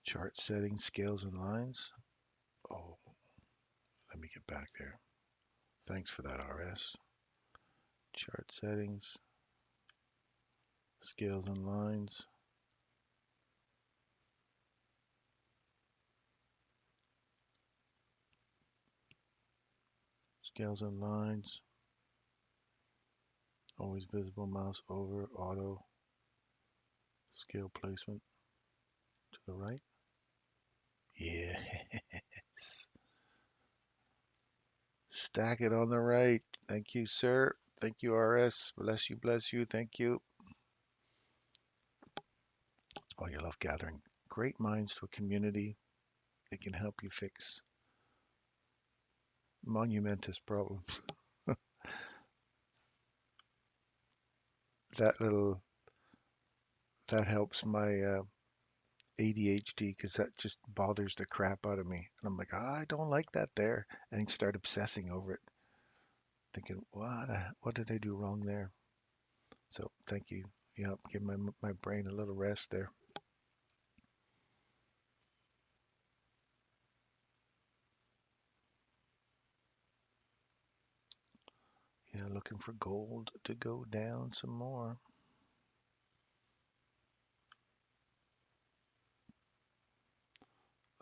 Chart settings, scales and lines. Oh, let me get back there. Thanks for that, RS. Chart settings, scales and lines. Scales and lines. Always visible, mouse over, auto. Scale placement to the right. Yes. Stack it on the right. Thank you, sir. Thank you, RS. Bless you, bless you. Thank you. Oh, you love gathering great minds to a community. They can help you fix monumentous problems. That little that helps my ADHD because that just bothers the crap out of me. And I'm like, I don't like that there, and start obsessing over it, thinking, what did I do wrong there? So thank you. Yeah, give my brain a little rest there. Yeah, looking for gold to go down some more.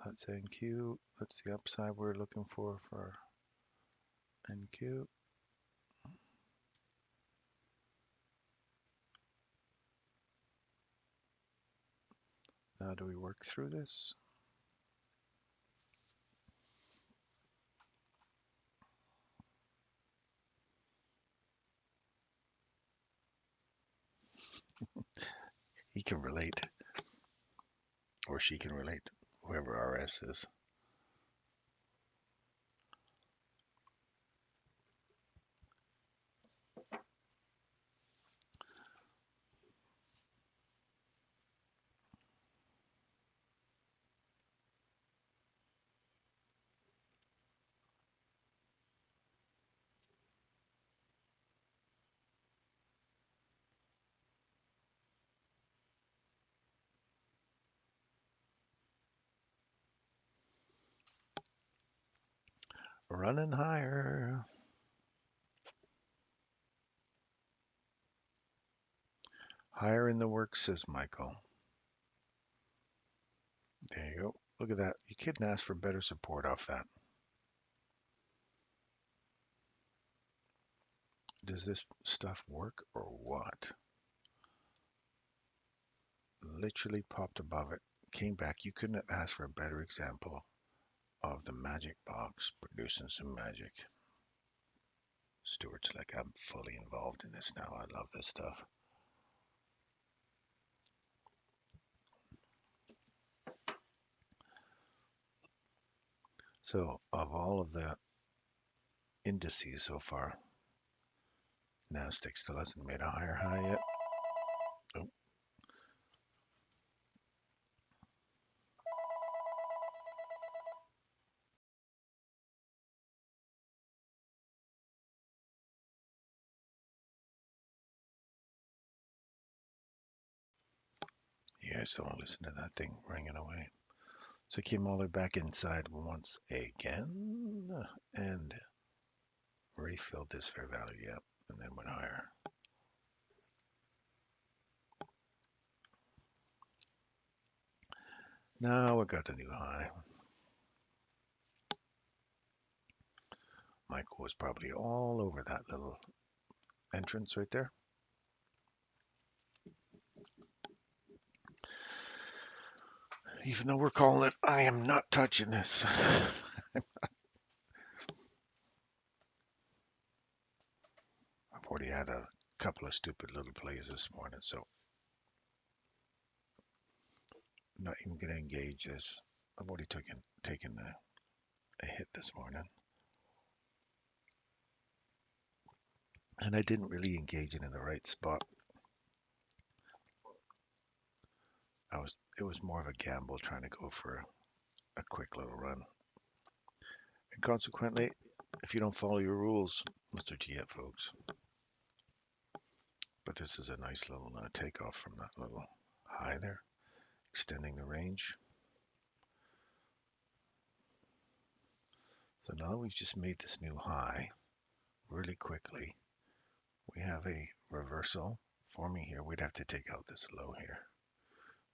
That's NQ. That's the upside we're looking for NQ. Now do we work through this? He can relate, or she can relate, whoever RS is. Running higher. Higher in the works, says Michael. There you go. Look at that. You couldn't ask for better support off that. Does this stuff work or what? Literally popped above it, came back. You couldn't have asked for a better example of the magic box producing some magic. Stuart's like, I'm fully involved in this now. I love this stuff. So, of all of the indices so far, NASDAQ still hasn't made a higher high yet. Oh, you guys don't listen to that thing ringing away. So it came all the way back inside once again and refilled this fair value, yep, and then went higher. Now we got the new high. Michael was probably all over that little entrance right there. Even though we're calling it, I am not touching this. I've already had a couple of stupid little plays this morning, so I'm not even going to engage this. I've already taken a hit this morning, and I didn't really engage it in the right spot. It was more of a gamble trying to go for a quick little run. And consequently, if you don't follow your rules, Mr. GF folks. But this is a nice little takeoff from that little high there, extending the range. So now we've just made this new high really quickly. We have a reversal forming here. We'd have to take out this low here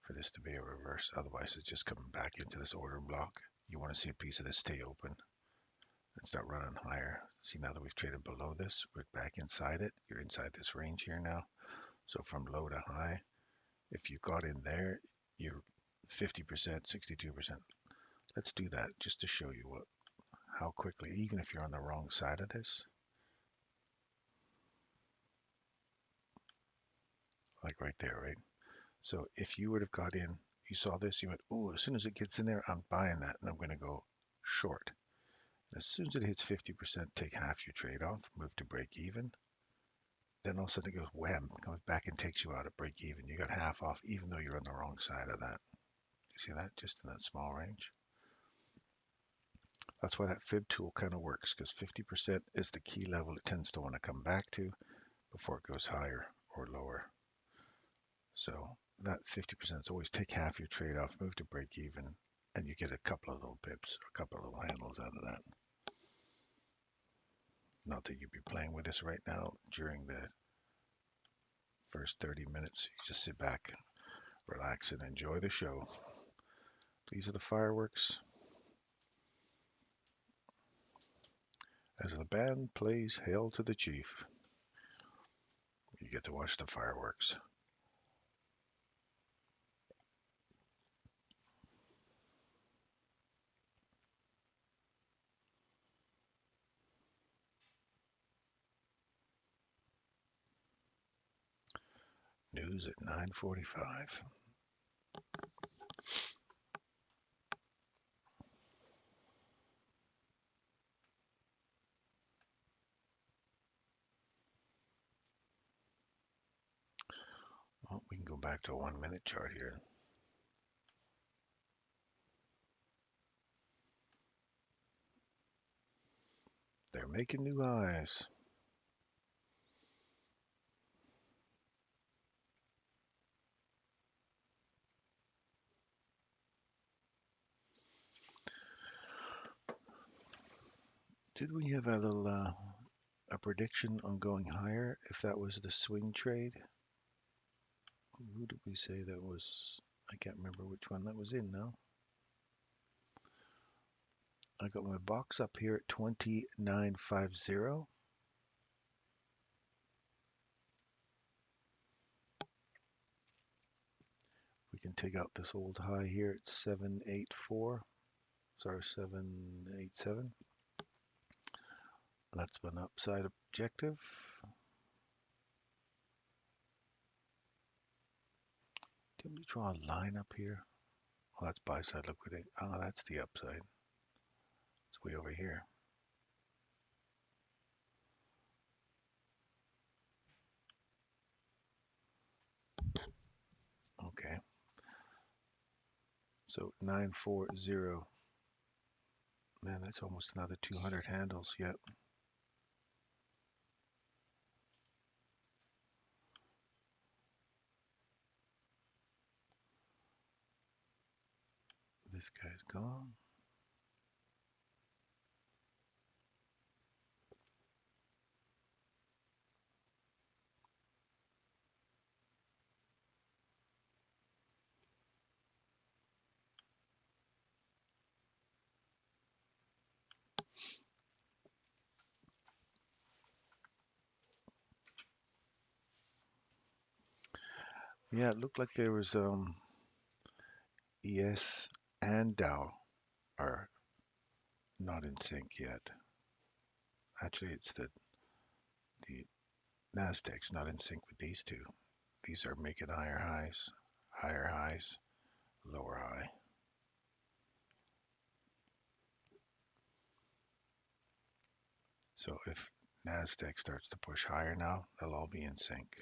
for this to be a reverse. Otherwise, it's just coming back into this order block. You want to see a piece of this stay open and start running higher. See, now that we've traded below this, we're back inside it. You're inside this range here now. So from low to high, if you got in there, you're 50%, 62%. Let's do that just to show you how quickly, even if you're on the wrong side of this, like right there, right? So if you would have got in, you saw this, you went, oh, as soon as it gets in there, I'm buying that and I'm going to go short. And as soon as it hits 50%, take half your trade off, move to break even. Then all of a sudden it goes wham, comes back and takes you out at break even. You got half off, even though you're on the wrong side of that. You see that just in that small range? That's why that fib tool kind of works, because 50% is the key level it tends to want to come back to before it goes higher or lower. So that 50% is always take half your trade off, move to break even, and you get a couple of little pips, a couple of little handles out of that. Not that you'd be playing with this right now during the first 30 minutes. You just sit back, relax, and enjoy the show. These are the fireworks. As the band plays Hail to the Chief, you get to watch the fireworks. News at 9:45. Well, we can go back to a 1-minute chart here. They're making new highs. Did we have a little a prediction on going higher if that was the swing trade? Who did we say that was? I can't remember which one that was in now. I got my box up here at 2950. We can take out this old high here at 784. Sorry, 787. That's an upside objective. Didn't we draw a line up here? Oh, that's buy side liquidate. Oh, that's the upside. It's way over here. Okay. So 940. Man, that's almost another 200 handles yet. This guy's gone. Yeah, it looked like there was ES and Dow are not in sync yet. Actually, it's the Nasdaq's not in sync with these two. These are making higher highs, lower high. So if Nasdaq starts to push higher now, they'll all be in sync.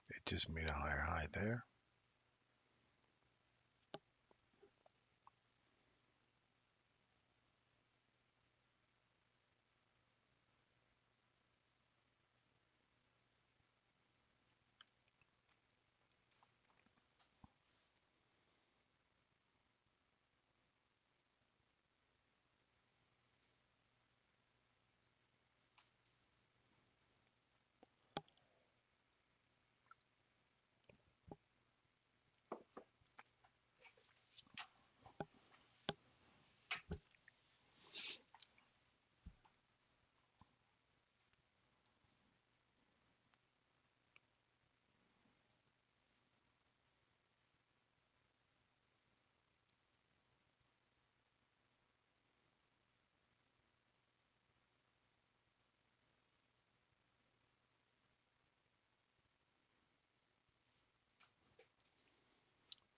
It just made a higher high there.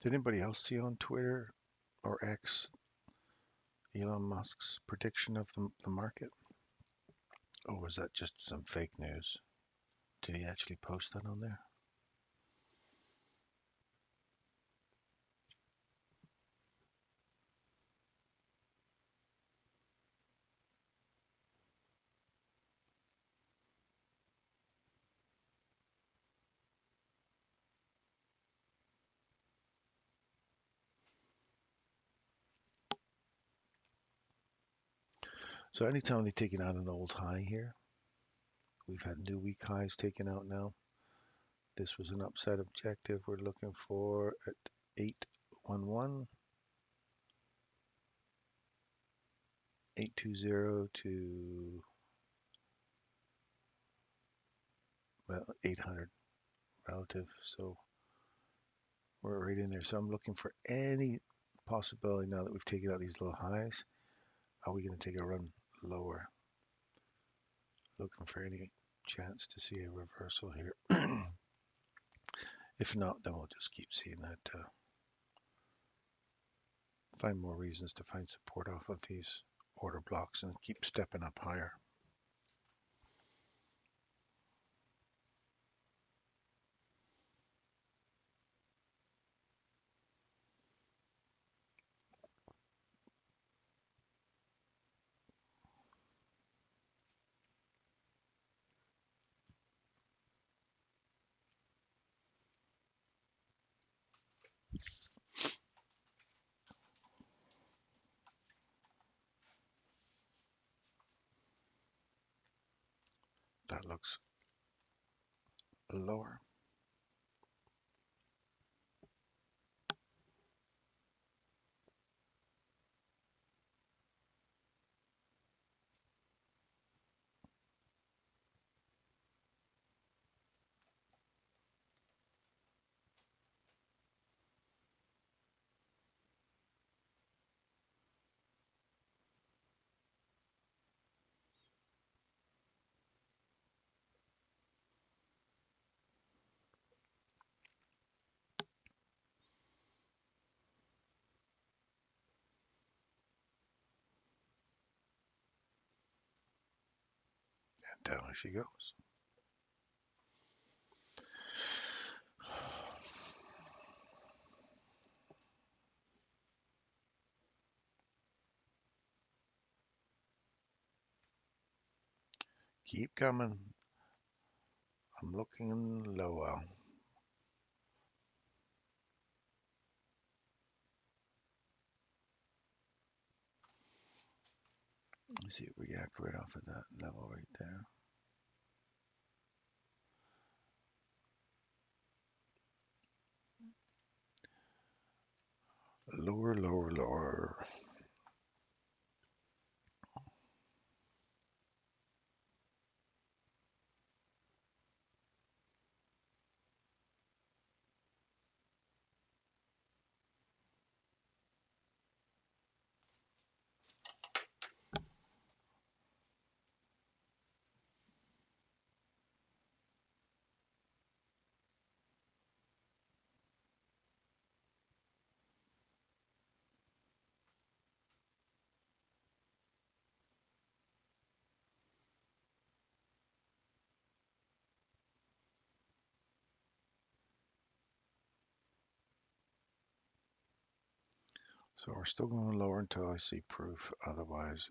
Did anybody else see on Twitter or X Elon Musk's prediction of the market? Or was that just some fake news? Did he actually post that on there? So anytime they're taking out an old high here, we've had new weak highs taken out now. This was an upside objective we're looking for at 811, 820 to well 800 relative. So we're right in there. So I'm looking for any possibility now that we've taken out these low highs. Are we going to take a run lower? Looking for any chance to see a reversal here. If not, then we'll just keep seeing that. Find more reasons to find support off of these order blocks and keep stepping up higher. That looks lower. And down she goes. Keep coming. I'm looking lower. Let's see it react right off of that level right there. Lower, lower, lower. So we're still going lower until I see proof. Otherwise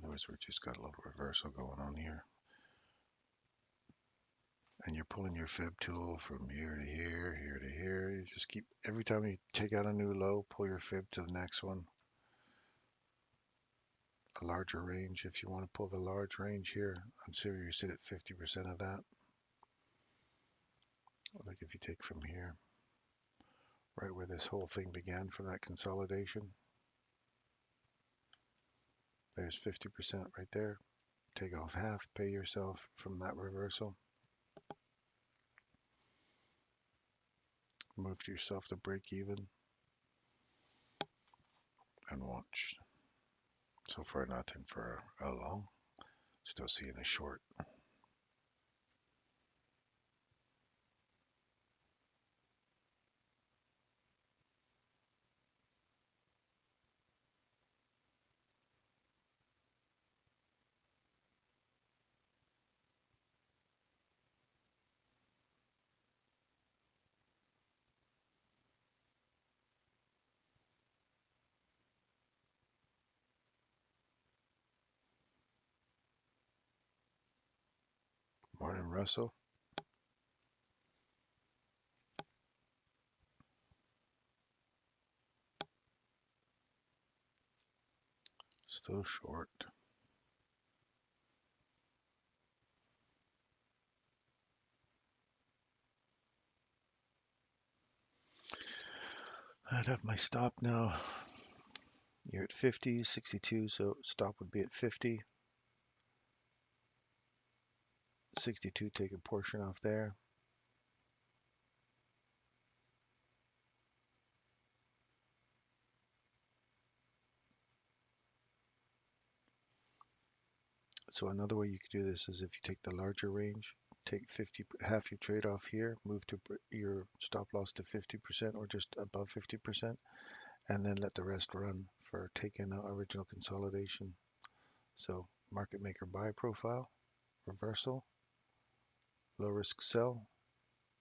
we're just got a little reversal going on here. And you're pulling your fib tool from here to here, here to here. You just keep, every time you take out a new low, pull your fib to the next one. A larger range, if you want to pull the large range here, I'm sure you sit at 50% of that. Like if you take from here, right where this whole thing began from that consolidation, there's 50% right there. Take off half, pay yourself from that reversal. Move yourself to break even and watch. So far nothing for a long. Still seeing a short. Morning, Russell. Still short. I'd have my stop now. You're at 50, 62, so stop would be at 50. 62, take a portion off there. So another way you could do this is if you take the larger range, take 50, half your trade off here, move to your stop loss to 50% or just above 50%, and then let the rest run for taking out original consolidation. So market maker buy profile, reversal, low risk sell,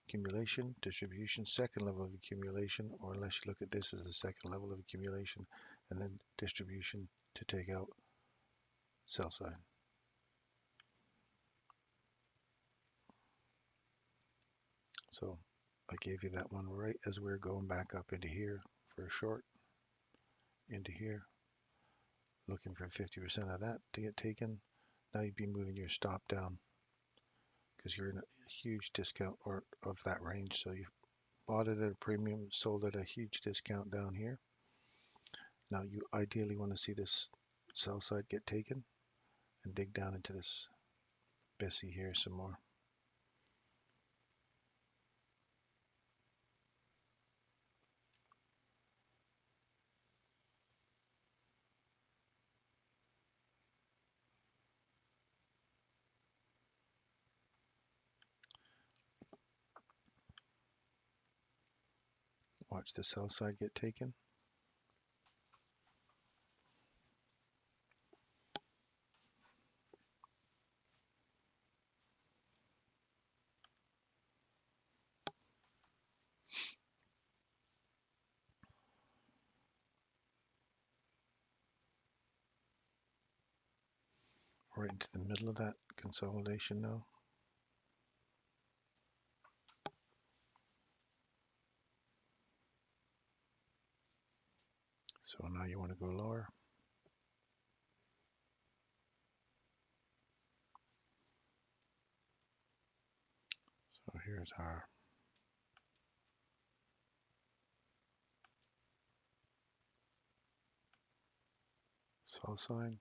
accumulation, distribution, second level of accumulation, or unless you look at this as the second level of accumulation, and then distribution to take out sell side. So I gave you that one right as we're going back up into here for a short, into here, looking for 50% of that to get taken. Now you'd be moving your stop down because you're in a huge discount or of that range. So you bought it at a premium, sold at a huge discount down here. Now you ideally want to see this sell side get taken and dig down into this Bessie here some more. Watch the sell side get taken. Right into the middle of that consolidation now. So now you want to go lower. So here's our sell side.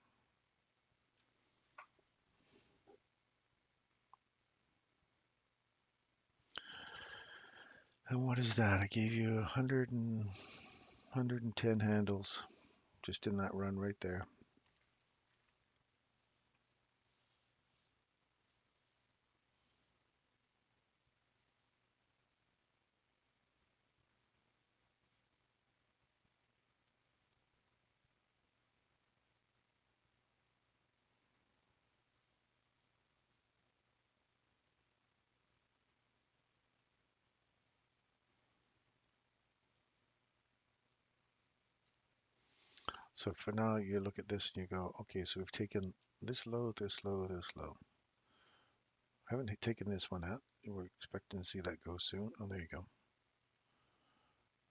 And what is that? I gave you 110 handles just in that run right there. So for now, you look at this and you go, okay, so we've taken this low, this low, this low. I haven't taken this one out. We're expecting to see that go soon. Oh, there you go.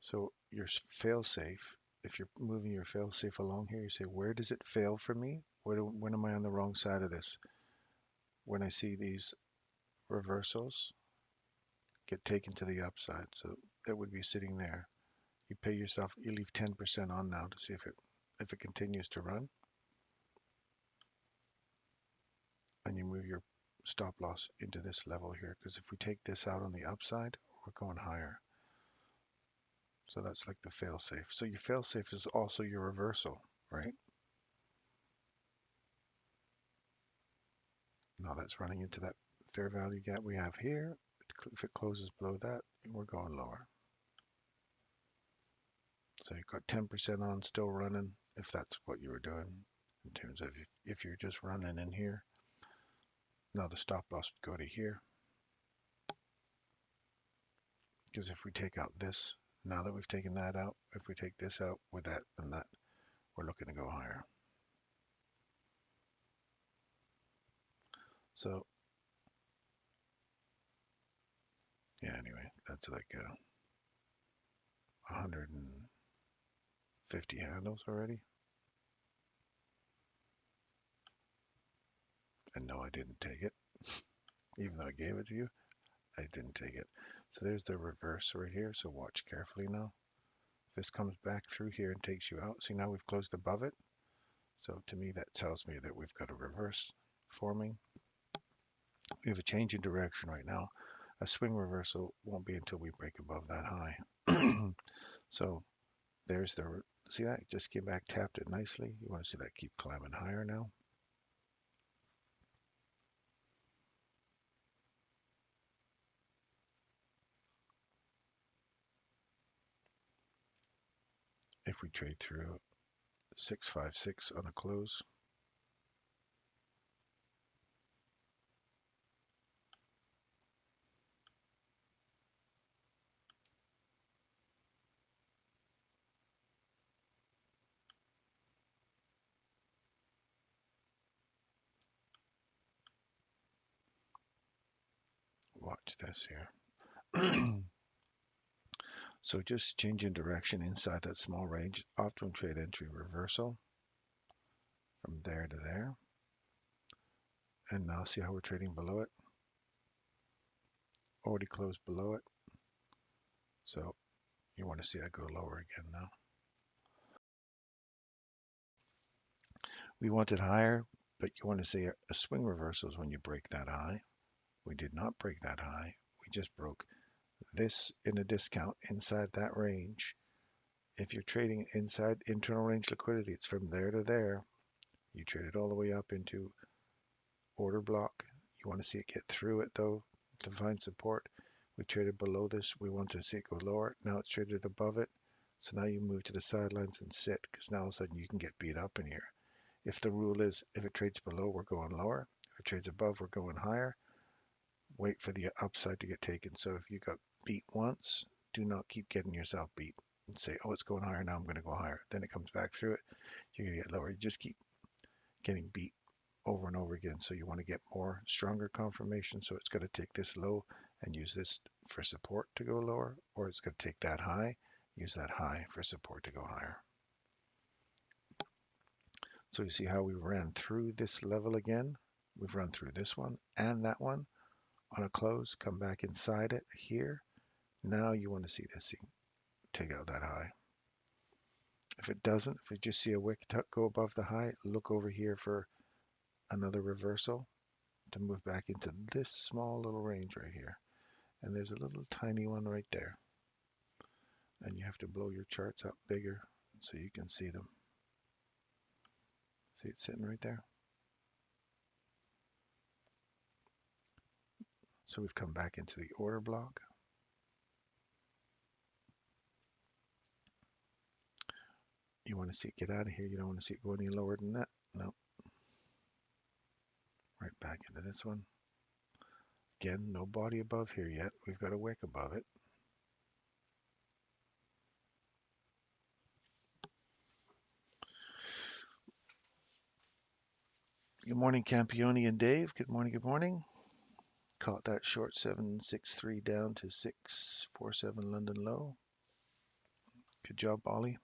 So your fail safe, if you're moving your fail safe along here, you say, where does it fail for me? When am I on the wrong side of this? When I see these reversals get taken to the upside. So that would be sitting there. You pay yourself, you leave 10% on now to see if it continues to run, and you move your stop loss into this level here, because if we take this out on the upside, we're going higher. So that's like the fail safe. So your fail safe is also your reversal, right? Now that's running into that fair value gap we have here. If it closes below that, we're going lower. So you've got 10% on still running, if that's what you were doing in terms of if you're just running in here. Now the stop loss would go to here. Because if we take out this, now that we've taken that out, if we take this out with that and that, we're looking to go higher. So yeah, anyway, that's like 150 handles already. And no, I didn't take it. Even though I gave it to you, I didn't take it. So there's the reverse right here. So watch carefully now. If this comes back through here and takes you out, see now we've closed above it. So to me, that tells me that we've got a reverse forming. We have a change in direction right now. A swing reversal won't be until we break above that high. So there's the, see that? It just came back, tapped it nicely. You want to see that keep climbing higher now. If we trade through 656 on a close, watch this here. So just changing direction inside that small range, optimum trade entry reversal from there to there. And now see how we're trading below it? already closed below it. So you want to see that go lower again now. We want it higher, but you want to see a swing reversal is when you break that high. We did not break that high. We just broke this in a discount inside that range. If you're trading inside internal range liquidity, it's from there to there. You trade it all the way up into order block. You want to see it get through it though to find support. We traded below this. We want to see it go lower. Now it's traded above it. So now you move to the sidelines and sit because now all of a sudden you can get beat up in here. If the rule is if it trades below, we're going lower. If it trades above, we're going higher. Wait for the upside to get taken. So if you got beat once, do not keep getting yourself beat and say, oh, it's going higher. Now I'm going to go higher. Then it comes back through it. You're going to get lower. You just keep getting beat over and over again. So you want to get more stronger confirmation. So it's going to take this low and use this for support to go lower, or it's going to take that high, use that high for support to go higher. So you see how we ran through this level again. We've run through this one and that one on a close, come back inside it here. Now you want to see this thing take out that high. If it doesn't, if you just see a wick go above the high, look over here for another reversal to move back into this small little range right here. And there's a little tiny one right there. And you have to blow your charts up bigger so you can see them. See it sitting right there? So we've come back into the order block. You want to see it get out of here. You don't want to see it go any lower than that. No. Right back into this one. Again, no body above here yet. We've got a wick above it. Good morning, Campione and Dave. Good morning, good morning. Caught that short 763 down to 647 London low. Good job, Ollie.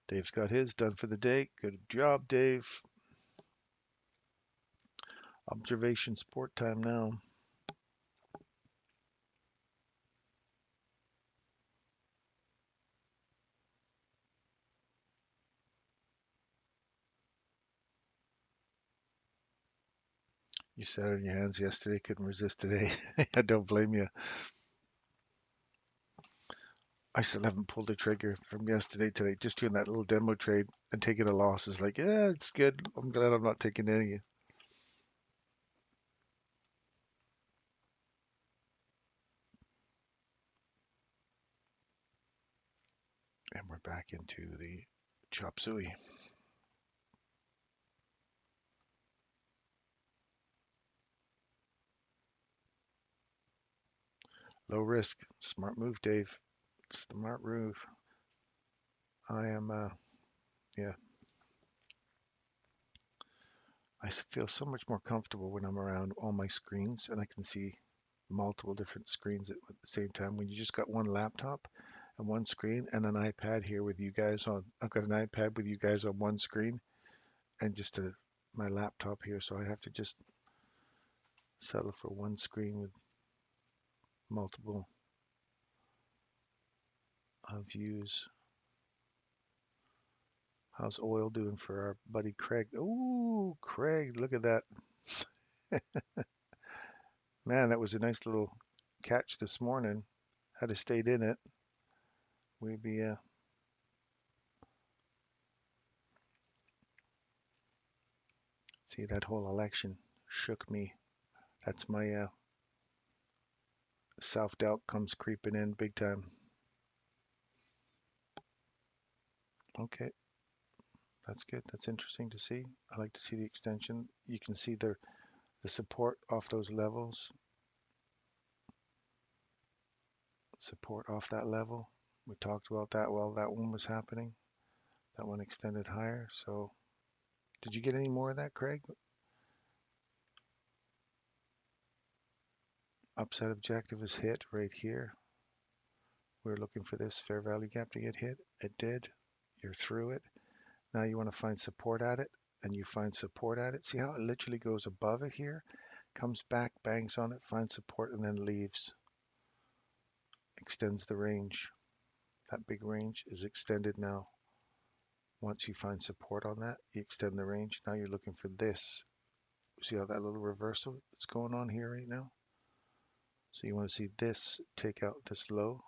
Dave's got his done for the day. Good job, Dave. Observation sport time now. You sat on your hands yesterday, couldn't resist today. I don't blame you. I still haven't pulled the trigger from yesterday today. Just doing that little demo trade and taking a loss is like, yeah, it's good. I'm glad I'm not taking any. And we're back into the chop suey. Low risk. Smart move, Dave. Smart move. I am, yeah. I feel so much more comfortable when I'm around all my screens and I can see multiple different screens at the same time. When you just got one laptop and one screen and an iPad here with you guys on, I've got an iPad with you guys on one screen and just my laptop here. So I have to just settle for one screen with multiple views. How's oil doing for our buddy Craig? Ooh, Craig, look at that. Man, that was a nice little catch this morning. Had have stayed in it, we'd be see that whole election shook me. That's my self-doubt comes creeping in big time. Okay, that's good. That's interesting to see. I like to see the extension. You can see the support off those levels. support off that level. We talked about that while that one was happening. That one extended higher. So did you get any more of that, Craig? Upside objective is hit right here. We're looking for this fair value gap to get hit. It did. You're through it. Now you want to find support at it, and you find support at it. See how it literally goes above it here, comes back, bangs on it, finds support, and then leaves. Extends the range. That big range is extended now. Once you find support on that, you extend the range. Now you're looking for this. See how that little reversal is going on here right now? So you want to see this take out this low,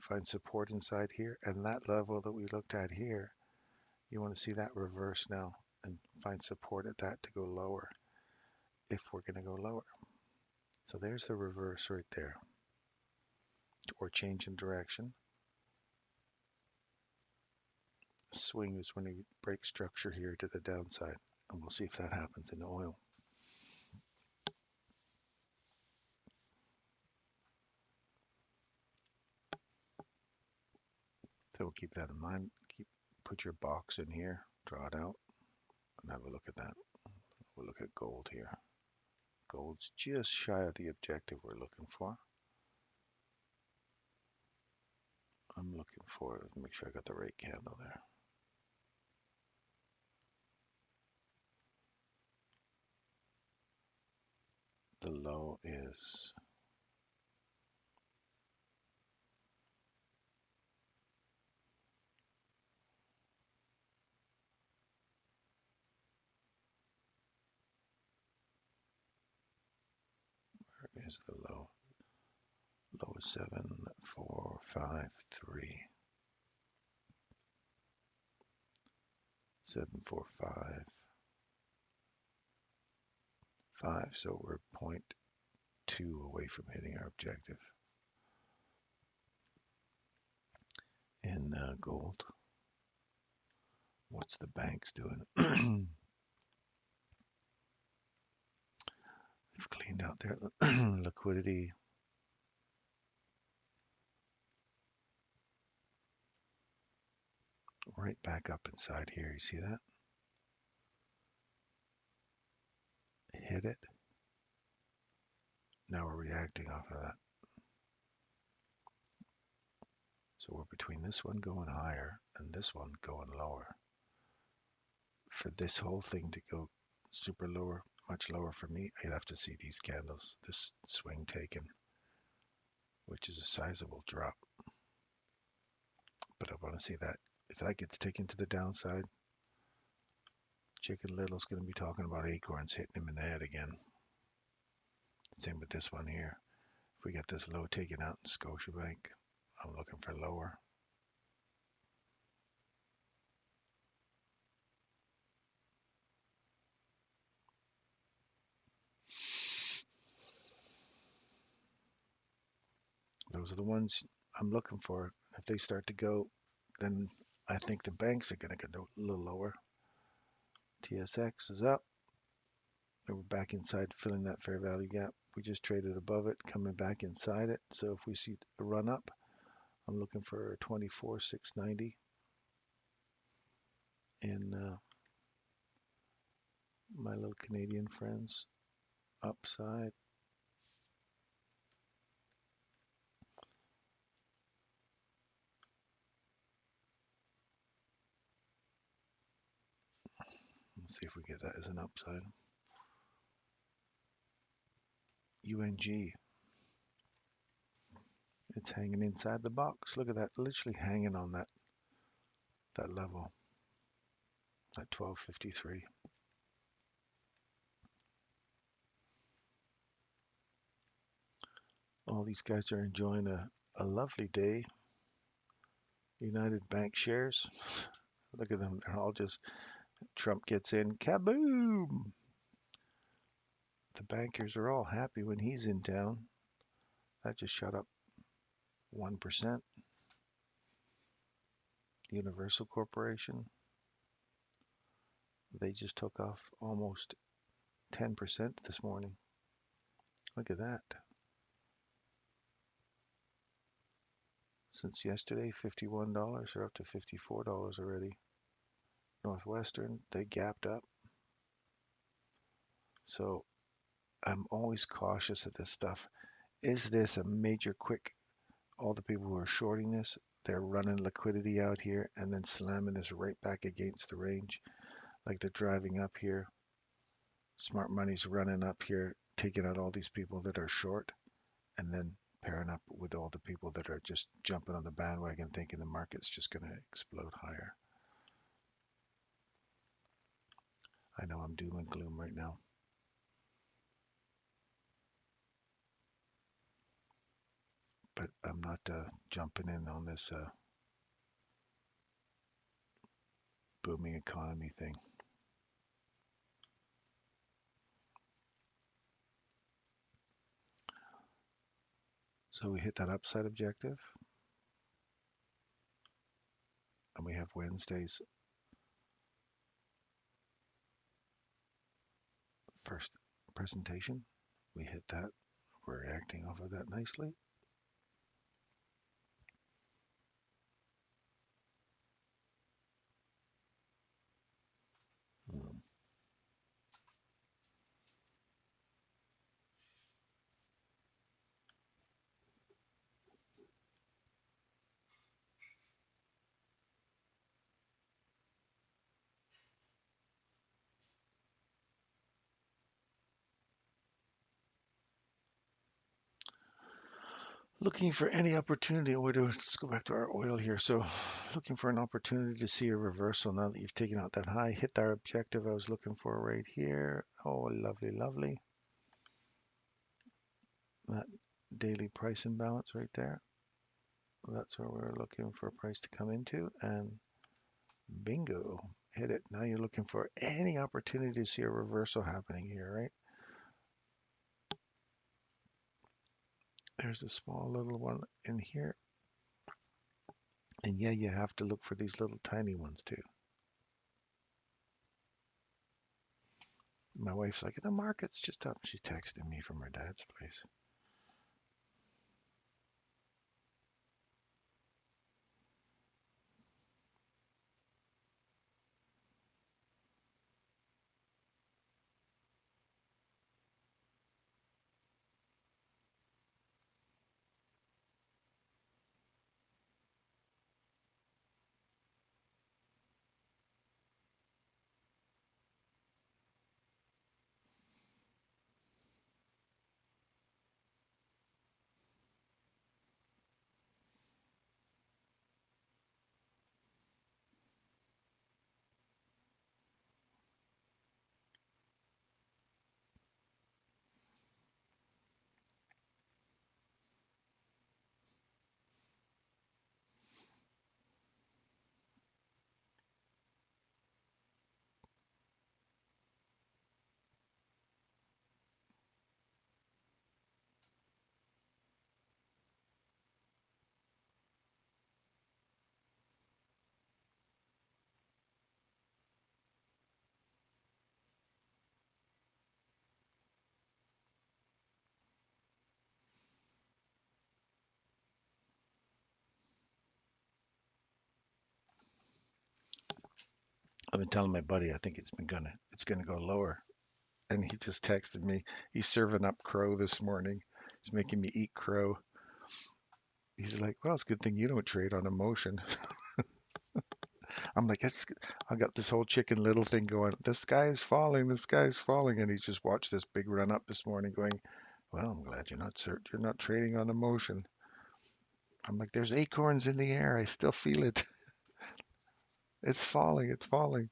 find support inside here, and that level that we looked at here, you want to see that reverse now and find support at that to go lower if we're going to go lower. So there's the reverse right there, or change in direction. Swing is when you break structure here to the downside, and we'll see if that happens in oil. So we'll keep that in mind. Put your box in here, draw it out, and have a look at that. We'll look at gold here. Gold's just shy of the objective we're looking for. I'm looking for it. Make sure I got the right candle there. The low is the low. Low is 7453. 7455. So we're 0.2 away from hitting our objective. In gold, what's the banks doing? They've cleaned out their liquidity. Right back up inside here. You see that? Hit it. Now we're reacting off of that. So we're between this one going higher and this one going lower. For this whole thing to go super lower, much lower for me, I'd have to see these candles, this swing taken, which is a sizable drop. But I want to see that. If that gets taken to the downside, Chicken Little's going to be talking about acorns hitting him in the head again. Same with this one here. If we get this low taken out in Scotiabank, I'm looking for lower. Those are the ones I'm looking for. If they start to go, then I think the banks are going to go a little lower. TSX is up. We're back inside filling that fair value gap. We just traded above it, coming back inside it. So if we see a run up, I'm looking for 24,690 in my little Canadian friends upside. Let's see if we get that as an upside. UNG. It's hanging inside the box. Look at that, literally hanging on that level at 1253. All these guys are enjoying a lovely day. United Bank shares. Look at them. They're all just, Trump gets in, kaboom! The bankers are all happy when he's in town. That just shot up 1%. Universal Corporation. They just took off almost 10% this morning. Look at that. since yesterday, $51. They're up to $54 already. Northwestern, they gapped up. So I'm always cautious of this stuff. Is this a major quick? All the people who are shorting this, they're running liquidity out here and then slamming this right back against the range. Like they're driving up here. Smart money's running up here, taking out all these people that are short, and then pairing up with all the people that are just jumping on the bandwagon thinking the market's just going to explode higher. I know I'm doom and gloom right now. But I'm not jumping in on this booming economy thing. So we hit that upside objective, and we have Wednesday's first presentation. We hit that. We're reacting off of that nicely. Hmm. Looking for any opportunity. Let's go back to our oil here. So looking for an opportunity to see a reversal now that you've taken out that high, hit that objective I was looking for right here. Oh, lovely, lovely. That daily price imbalance right there. That's where we're looking for a price to come into, and bingo, hit it. Now you're looking for any opportunity to see a reversal happening here, right? There's a small little one in here. And yeah, you have to look for these little tiny ones too. My wife's like, the market's just up. She's texting me from her dad's place. I've been telling my buddy I think it's gonna go lower. And he just texted me. He's serving up crow this morning. He's making me eat crow. He's like, well, it's a good thing you don't trade on emotion. I'm like, I got this whole Chicken Little thing going. The sky is falling. The sky is falling. And he's just watched this big run up this morning, going, well, I'm glad you're not trading on emotion. I'm like, there's acorns in the air. I still feel it. It's falling. It's falling.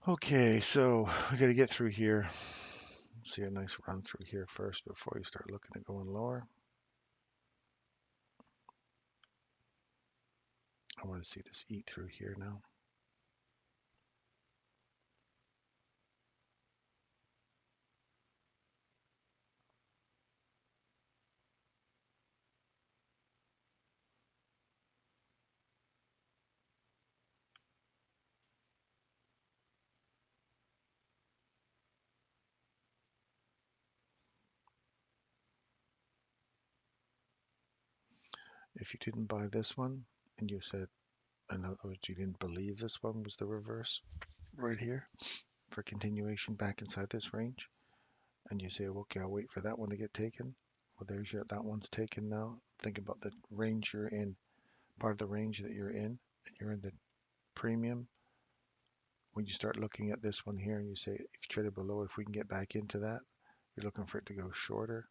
Okay, so we got to get through here. See a nice run through here first before you start looking at going lower. I want to see this eat through here now. If you didn't buy this one and you said, in other words, you didn't believe this one was the reverse right here for continuation back inside this range, and you say, okay, I'll wait for that one to get taken. Well, there's your, that one's taken now. Think about the range you're in, part of the range that you're in, and you're in the premium. When you start looking at this one here and you say, if you traded below, if we can get back into that, you're looking for it to go shorter.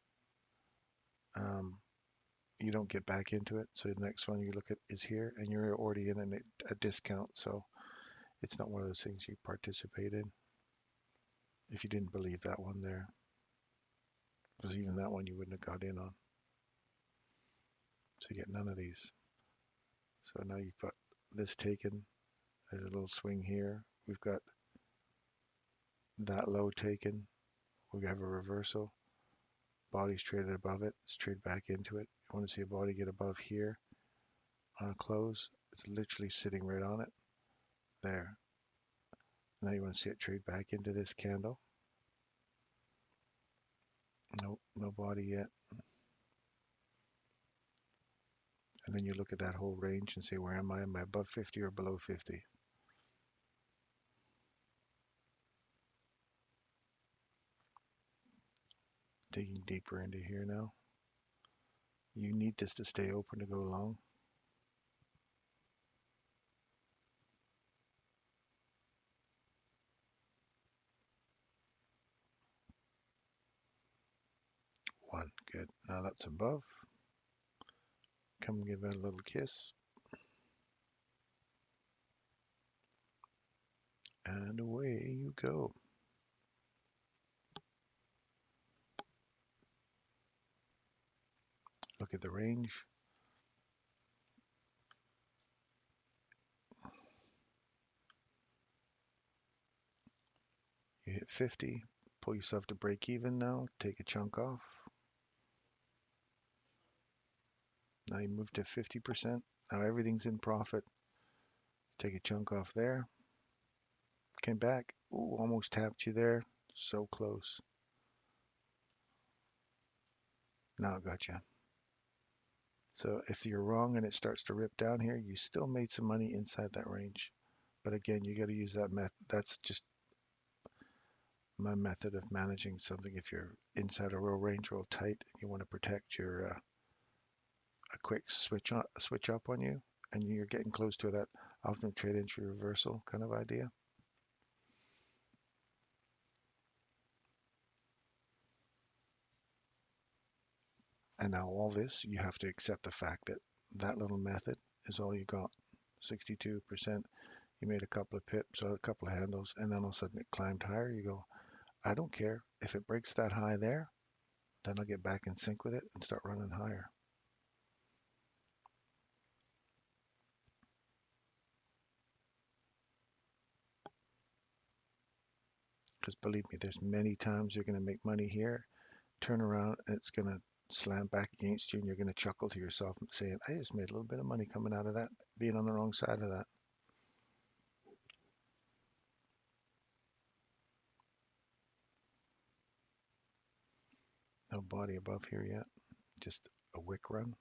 Um, you don't get back into it. So the next one you look at is here, and you're already in a discount. So it's not one of those things you participate in if you didn't believe that one there, because even that one you wouldn't have got in on. So you get none of these. So now you've got this taken. There's a little swing here. We've got that low taken. We have a reversal. Body's traded above it. Let's trade back into it. You want to see a body get above here on a close. It's literally sitting right on it. There. Now you want to see it trade back into this candle. Nope, no body yet. And then you look at that whole range and say, where am I? Am I above 50 or below 50? Digging deeper into here now. You need this to stay open to go long. One, good. Now that's above. Come give it a little kiss. And away you go. Look at the range. You hit 50. Pull yourself to break even now. Take a chunk off. Now you move to 50%. Now everything's in profit. Take a chunk off there. Came back. Ooh, almost tapped you there. So close. Now it got you. So if you're wrong and it starts to rip down here, you still made some money inside that range. But again, you got to use that method. That's just my method of managing something. If you're inside a real range real tight, you want to protect your a quick switch up on you, and you're getting close to that alternate trade entry reversal kind of idea. And now all this, you have to accept the fact that that little method is all you got. 62%. You made a couple of pips or a couple of handles, and then all of a sudden it climbed higher. You go, I don't care. If it breaks that high there, then I'll get back in sync with it and start running higher. Because believe me, there's many times you're going to make money here, turn around, and it's going to slam back against you, and you're going to chuckle to yourself and saying, I just made a little bit of money coming out of that, being on the wrong side of that. No body above here yet, just a wick run.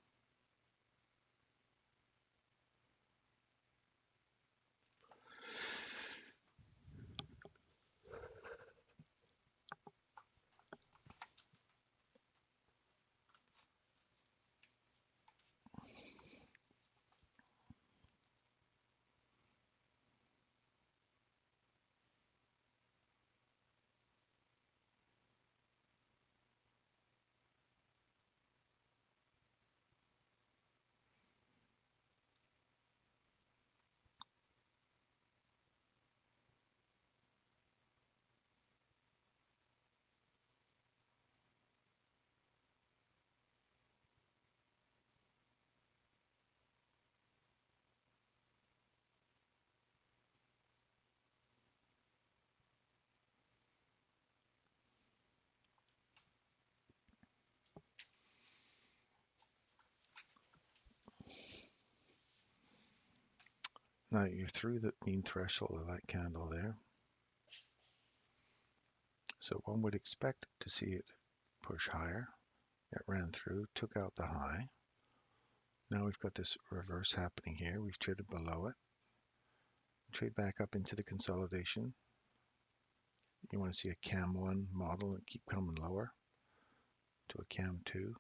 Now you're through the mean threshold of that candle there. So one would expect to see it push higher. It ran through, took out the high. Now we've got this reverse happening here. We've traded below it. Trade back up into the consolidation. You want to see a cam 1 model and keep coming lower to a cam 2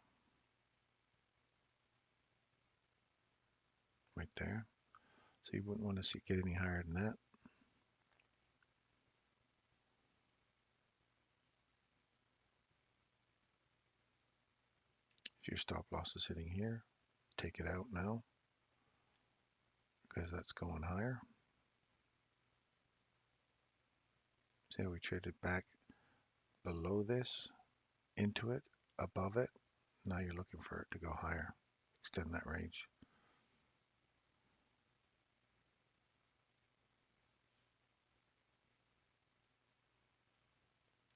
right there. So you wouldn't want to see it get any higher than that. If your stop loss is hitting here, take it out now because that's going higher. See how we traded back below this, into it, above it. Now you're looking for it to go higher, extend that range.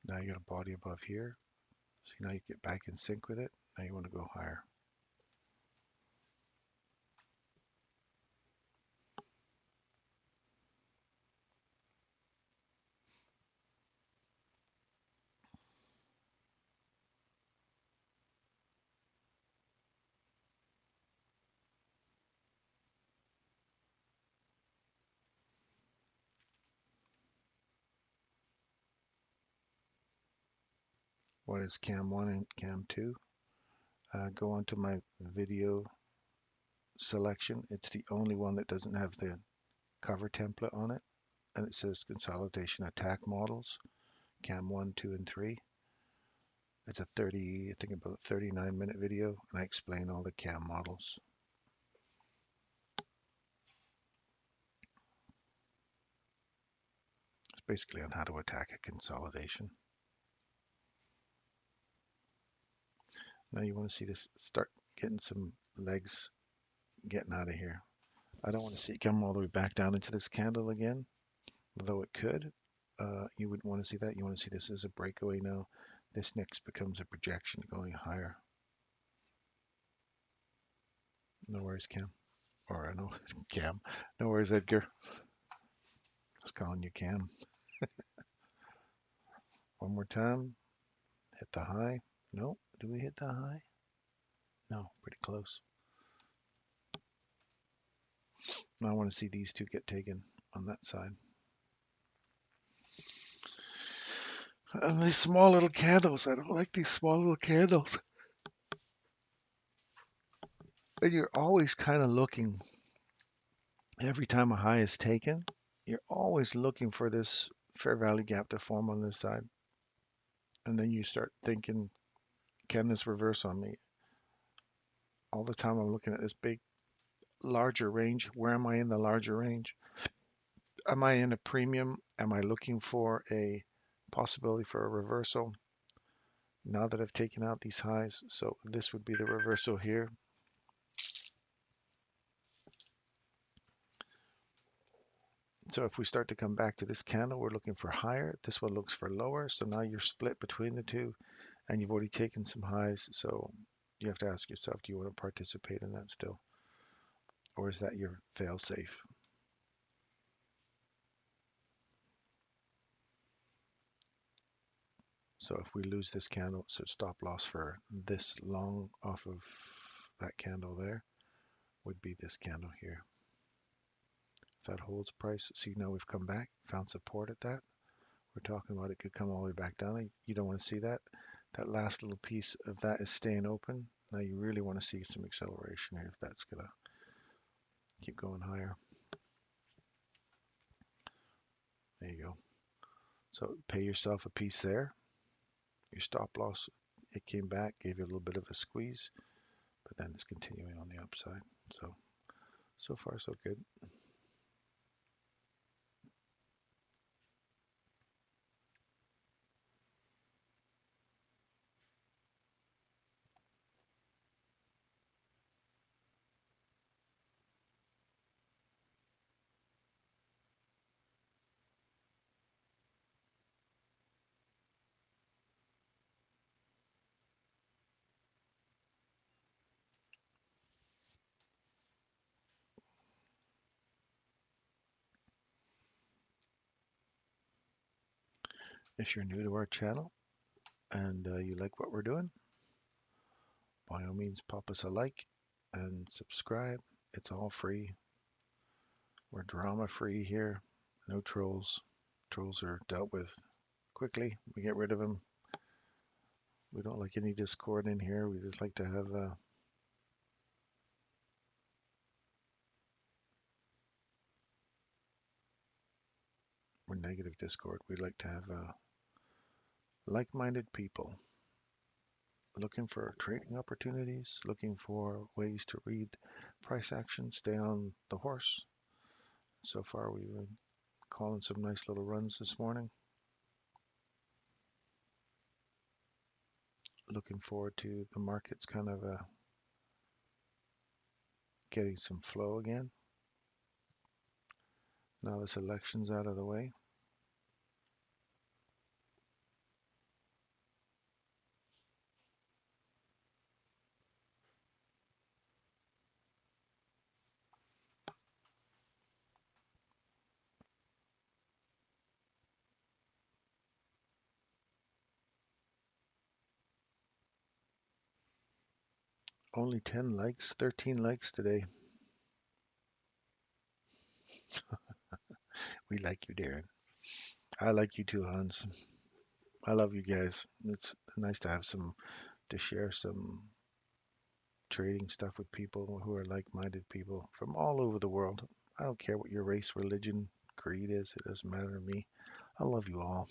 Now you got a body above here. See, now you get back in sync with it. Now you want to go higher. What is cam 1 and cam 2? Go on to my video selection. It's the only one that doesn't have the cover template on it. And it says consolidation attack models, cam 1, 2, and 3. It's a 30, I think about 39-minute video, and I explain all the cam models. It's basically on how to attack a consolidation. Now you want to see this start getting some legs getting out of here. I don't want to see it come all the way back down into this candle again, although it could. You wouldn't want to see that. You want to see this as a breakaway now. This next becomes a projection going higher. No worries, Cam. Or I know Cam. No worries, Edgar. Just calling you Cam. One more time. Hit the high. No. Do we hit the high? No, pretty close. Now I want to see these two get taken on that side. And these small little candles, I don't like these small little candles. And you're always kind of looking, every time a high is taken, you're always looking for this fair value gap to form on this side. And then you start thinking, can this reverse on me? All the time I'm looking at this big, larger range. Where am I in the larger range? Am I in a premium? Am I looking for a possibility for a reversal? Now that I've taken out these highs, so this would be the reversal here. So if we start to come back to this candle, we're looking for higher. This one looks for lower. So now you're split between the two and you've already taken some highs. So you have to ask yourself, do you want to participate in that still? Or is that your fail safe? So if we lose this candle, so stop loss for this long off of that candle there would be this candle here. If that holds price, see now we've come back, found support at that. We're talking about it could come all the way back down. You don't want to see that. That last little piece of that is staying open. Now you really want to see some acceleration here if that's gonna keep going higher. There you go. So pay yourself a piece there. Your stop loss, it came back, gave you a little bit of a squeeze, but then it's continuing on the upside. So far so good. If you're new to our channel and you like what we're doing, by all means pop us a like and subscribe. It's all free. We're drama free here. No trolls. Trolls are dealt with quickly. We get rid of them. We don't like any discord in here. We just like to have we're negative discord. We like to have like-minded people looking for trading opportunities, looking for ways to read price action, stay on the horse. So far, we've been calling some nice little runs this morning. Looking forward to the markets kind of getting some flow again. Now this election's out of the way. Only 10 likes, 13 likes today. We like you, Darren. I like you too, Hans. I love you guys. It's nice to have to share some trading stuff with people who are like-minded people from all over the world. I don't care what your race, religion, creed is. It doesn't matter to me. I love you all.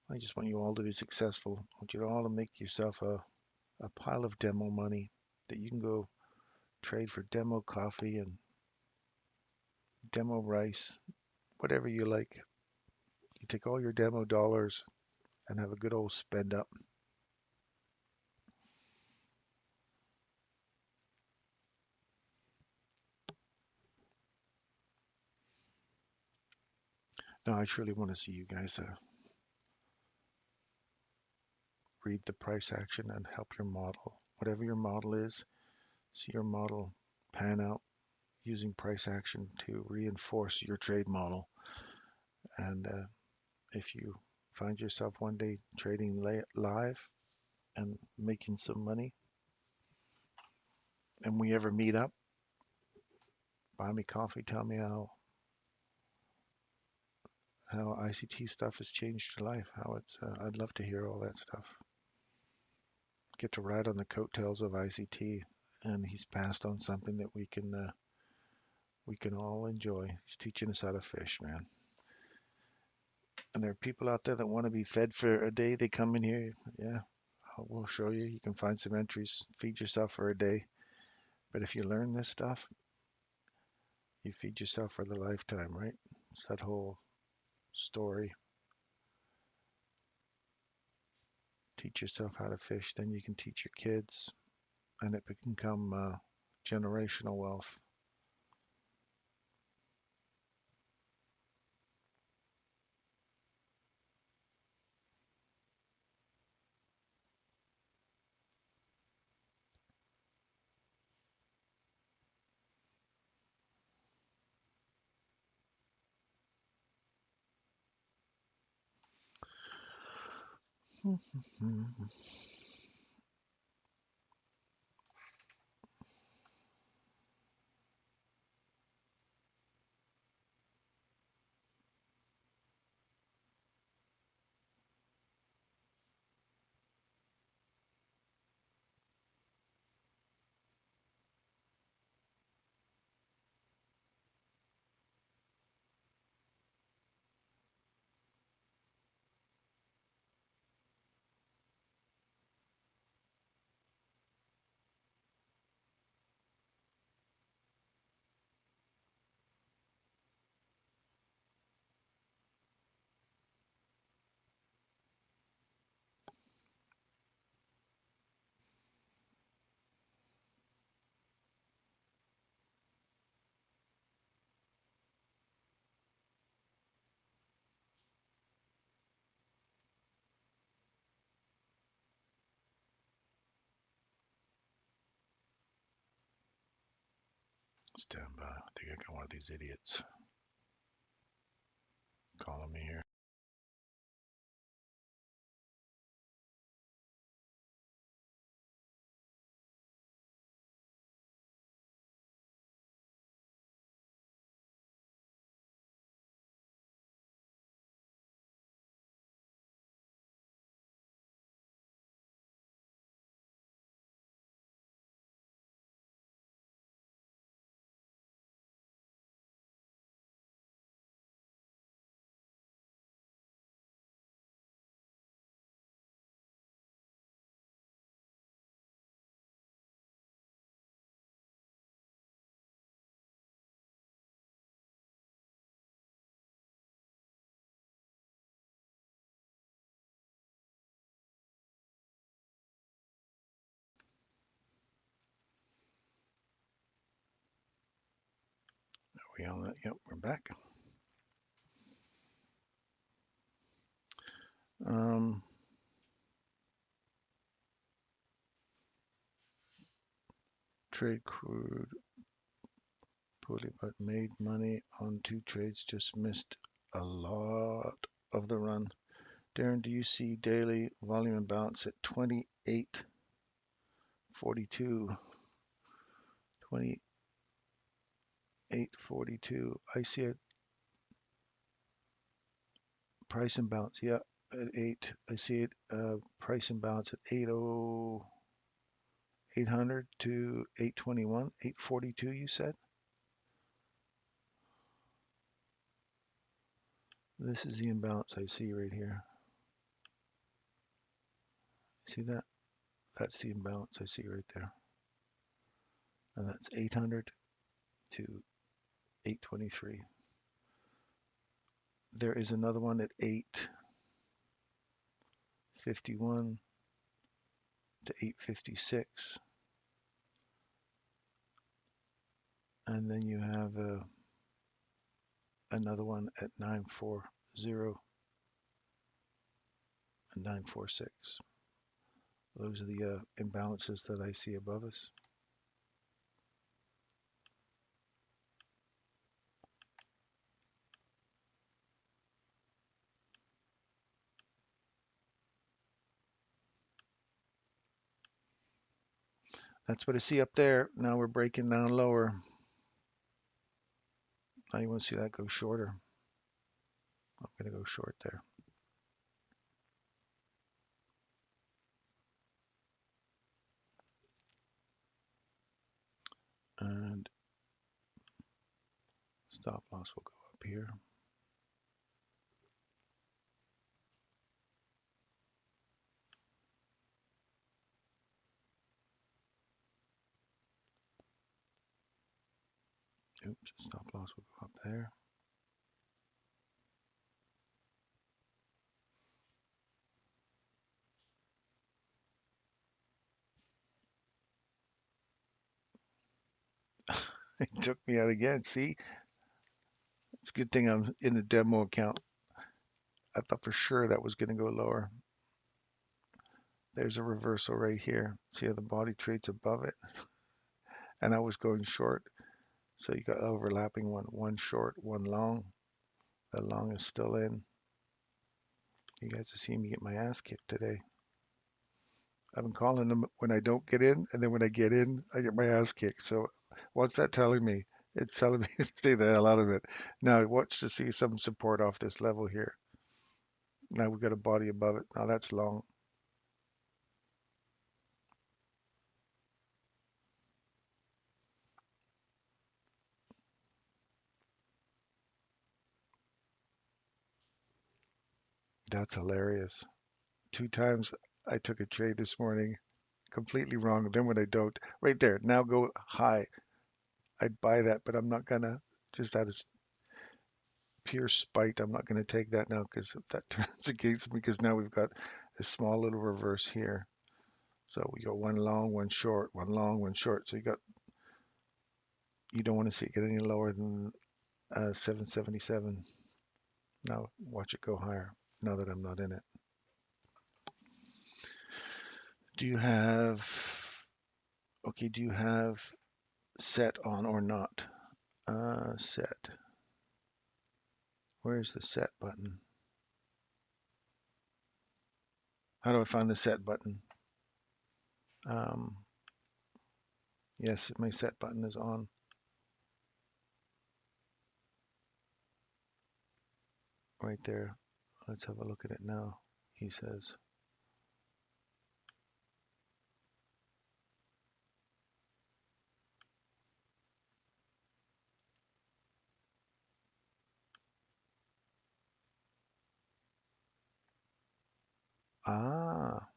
I just want you all to be successful. I want you all to make yourself a pile of demo money that you can go trade for demo coffee and demo rice, whatever you like. You take all your demo dollars and have a good old spend up. Now, I truly want to see you guys read the price action and help your model. Whatever your model is, see your model pan out using price action to reinforce your trade model. And if you find yourself one day trading live and making some money, and we ever meet up, buy me coffee, tell me how ICT stuff has changed your life. How it's I'd love to hear all that stuff. Get to ride on the coattails of ICT, and he's passed on something that we can all enjoy. He's teaching us how to fish, man. And there are people out there that want to be fed for a day. They come in here, yeah, we'll show you. You can find some entries, feed yourself for a day. But if you learn this stuff, you feed yourself for the lifetime, right? It's that whole story. Teach yourself how to fish, then you can teach your kids, and it can become generational wealth. Stand by. I think I got one of these idiots calling me here. we on that? Yep, we're back. Um, trade crude poorly, but made money on 2 trades. Just missed a lot of the run. Darren, do you see daily volume and balance at 28.42? 28.42. I see a price and balance. Yeah, at 8. I see it. Price and balance at 800 to 821. 842. You said. This is the imbalance I see right here. See that? That's the imbalance I see right there. And that's 800 to 823. There is another one at 851 to 856. And then you have another one at 940 and 946. Those are the imbalances that I see above us. That's what I see up there. Now we're breaking down lower. Now you want to see that go shorter. I'm going to go short there. And stop loss will go up here. Oops, stop loss will go up there. It took me out again. See, it's a good thing I'm in the demo account. I thought for sure that was going to go lower. There's a reversal right here. See how the body trades above it? And I was going short. So you got overlapping one short, one long. The long is still in. You guys have seen me get my ass kicked today. I've been calling them when I don't get in, and then when I get in, I get my ass kicked. So what's that telling me? It's telling me to stay the hell out of it. Now watch to see some support off this level here. Now we've got a body above it. Now that's long. That's hilarious. 2 times I took a trade this morning, completely wrong. Then when I don't, right there, now go high. I'd buy that, but I'm not gonna. Just out of pure spite, I'm not gonna take that now because that turns against me. Because now we've got a small little reverse here. So we got one long, one short, one long, one short. So you don't want to see it get any lower than 777. Now watch it go higher. Now that I'm not in it. Do you have okay? Do you have set on or not? Set. Where's the set button? How do I find the set button? Um, yes, my set button is on. Right there. Let's have a look at it now. He says, ah,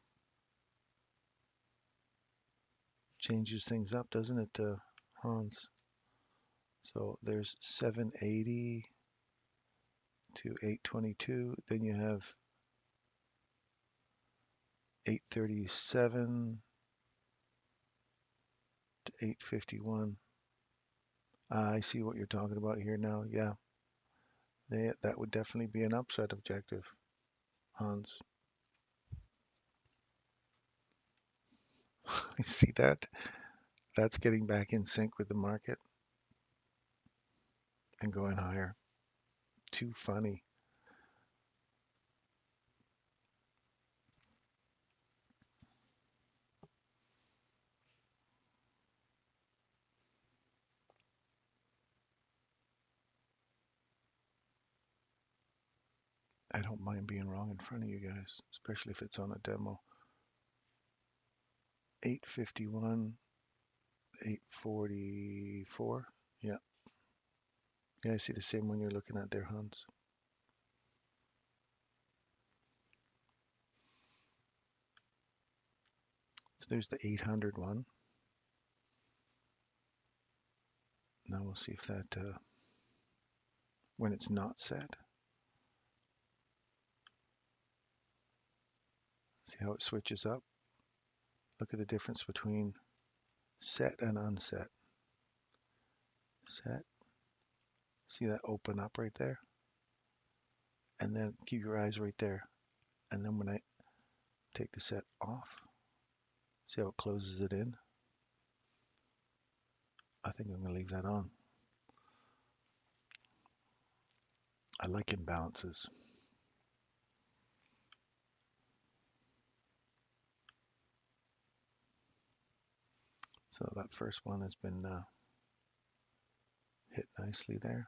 changes things up, doesn't it, Hans? So there's 780 to 822. Then you have 837 to 851. I see what you're talking about here now. Yeah, that would definitely be an upside objective, Hans. You see that? That's getting back in sync with the market and going higher. Too funny. I don't mind being wrong in front of you guys, especially if it's on a demo. 851, 844. Yeah. Yeah, I see the same one you're looking at there, Hans. So there's the 800 one. Now we'll see if that, when it's not set, see how it switches up. Look at the difference between set and unset. Set, see that open up right there? And then keep your eyes right there. And then when I take the set off, see how it closes it in? I think I'm going to leave that on. I like imbalances. So that first one has been hit nicely there.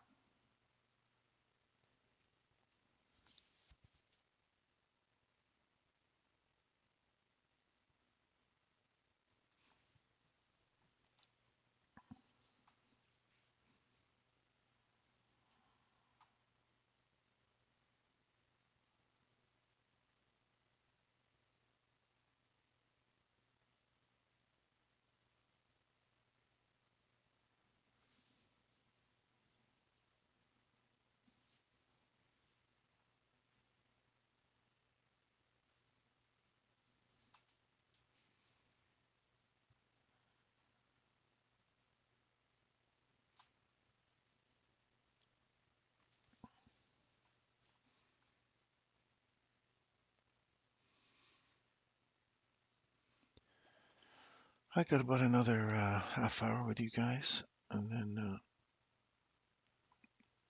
I got about another half hour with you guys, and then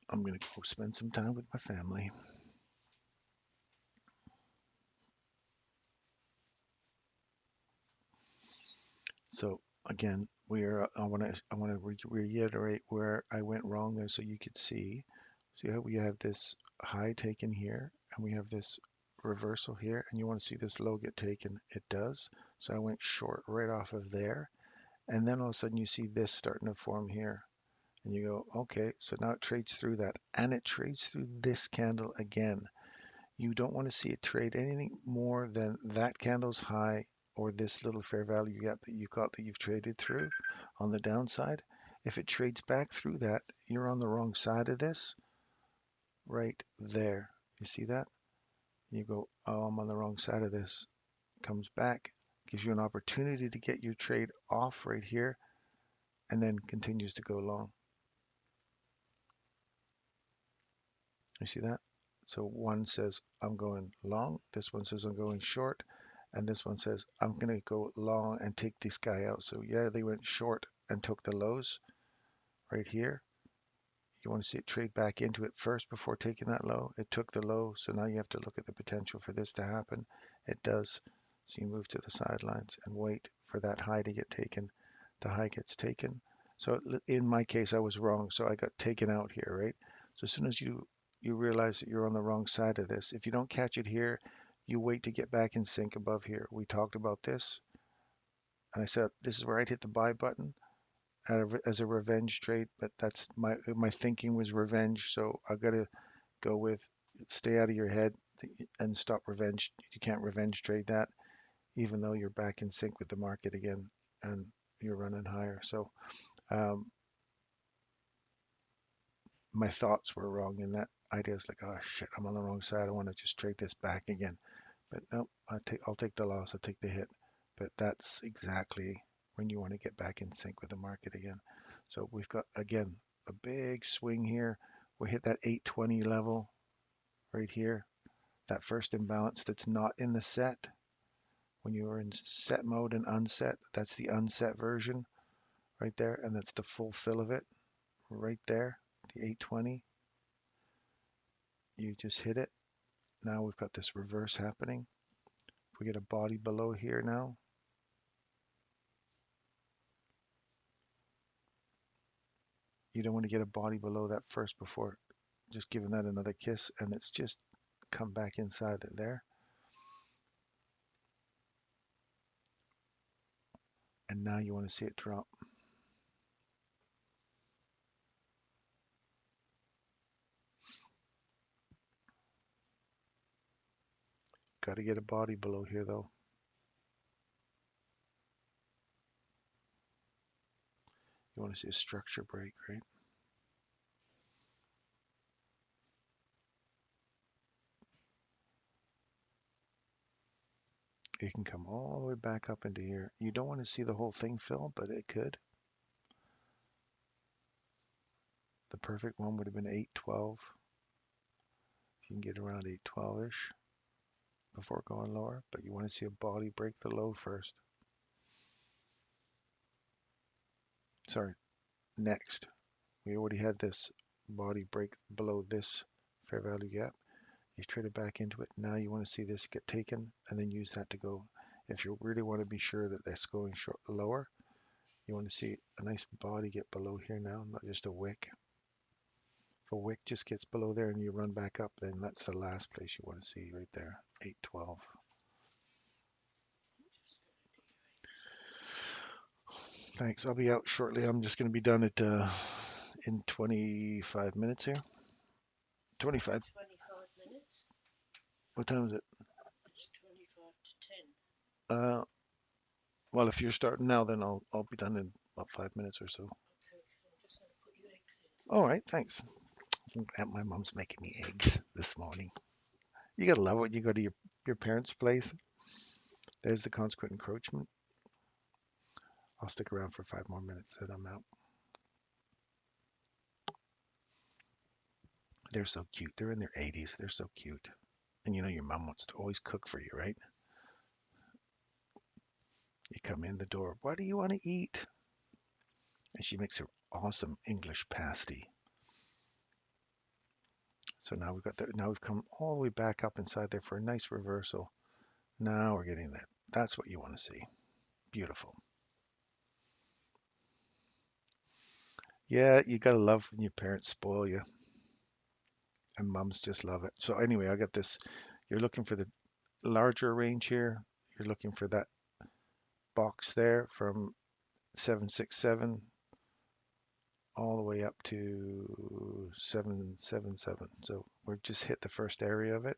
I'm going to go spend some time with my family. So again, I want to reiterate where I went wrong there, so you could see. See how we have this high taken here, and we have this reversal here, and you want to see this low get taken. It does. So I went short right off of there, and then all of a sudden you see this starting to form here, and you go, okay, so now it trades through that, and it trades through this candle again. You don't want to see it trade anything more than that candle's high or this little fair value gap that you got that you've traded through on the downside. If it trades back through that, you're on the wrong side of this right there. You see that? You go, oh, I'm on the wrong side of this. Comes back, gives you an opportunity to get your trade off right here, and then continues to go long. You see that? So one says, I'm going long. This one says, I'm going short. And this one says, I'm going to go long and take this guy out. So yeah, they went short and took the lows right here. You want to see it trade back into it first before taking that low. It took the low. So now you have to look at the potential for this to happen. It does. So you move to the sidelines and wait for that high to get taken. The high gets taken. So in my case, I was wrong. So I got taken out here, right? So as soon as you realize that you're on the wrong side of this, if you don't catch it here, you wait to get back in sync above here. We talked about this, and I said this is where I'd hit the buy button as a revenge trade, but that's my thinking was revenge. So I've got to go with stay out of your head and stop revenge. You can't revenge trade that, even though you're back in sync with the market again and you're running higher. So um, my thoughts were wrong in that idea. It's like, oh shit, I'm on the wrong side. I want to just trade this back again. But no, I'll take the loss. I'll take the hit. But that's exactly when you want to get back in sync with the market again. So we've got, again, a big swing here. We hit that 820 level right here. That first imbalance that's not in the set. When you were in set mode and unset, that's the unset version right there. And that's the full fill of it right there, the 820. You just hit it. Now we've got this reverse happening. If we get a body below here now, you don't want to get a body below that first before just giving that another kiss, and it's just come back inside it there. And now you want to see it drop. Got to get a body below here though. You want to see a structure break, right? It can come all the way back up into here. You don't want to see the whole thing fill, but it could. The perfect one would have been 812. If you can get around 812-ish before going lower, but you want to see a body break the low first. Sorry, next. We already had this body break below this fair value gap. You trade it back into it. Now you want to see this get taken and then use that to go. If you really want to be sure that that's going short, lower, you want to see a nice body get below here now, not just a wick. If a wick just gets below there and you run back up, then that's the last place you want to see right there, 812. Thanks. I'll be out shortly. I'm just going to be done at in 25 minutes here. 25. 25 minutes. What time is it? It's 25 to 10. Uh, well, if you're starting now, then I'll be done in about 5 minutes or so. Okay, I'm just going to put your eggs in. All right, thanks. My mom's making me eggs this morning. You gotta love it. You go to your parents' place. There's the consequent encroachment. I'll stick around for 5 more minutes, then I'm out. They're so cute. They're in their 80s. They're so cute. And you know your mom wants to always cook for you, right? You come in the door. What do you want to eat? And she makes her awesome English pasty. So now we've got that. Now we've come all the way back up inside there for a nice reversal. Now we're getting that. That's what you want to see. Beautiful. Yeah, you gotta love when your parents spoil you, and mums just love it. So anyway, I got this. You're looking for the larger range here. You're looking for that box there from 767 all the way up to 777. So we've just hit the first area of it.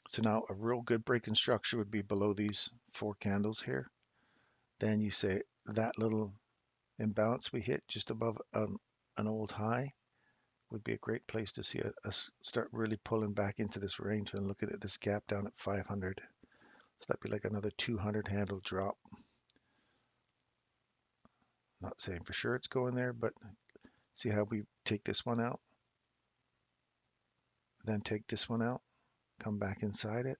So now a real good breaking structure would be below these four candles here. Then you say that little imbalance we hit just above an old high would be a great place to see us start really pulling back into this range and looking at this gap down at 500. So that'd be like another 200 handle drop. Not saying for sure it's going there, but see how we take this one out, then take this one out, come back inside it.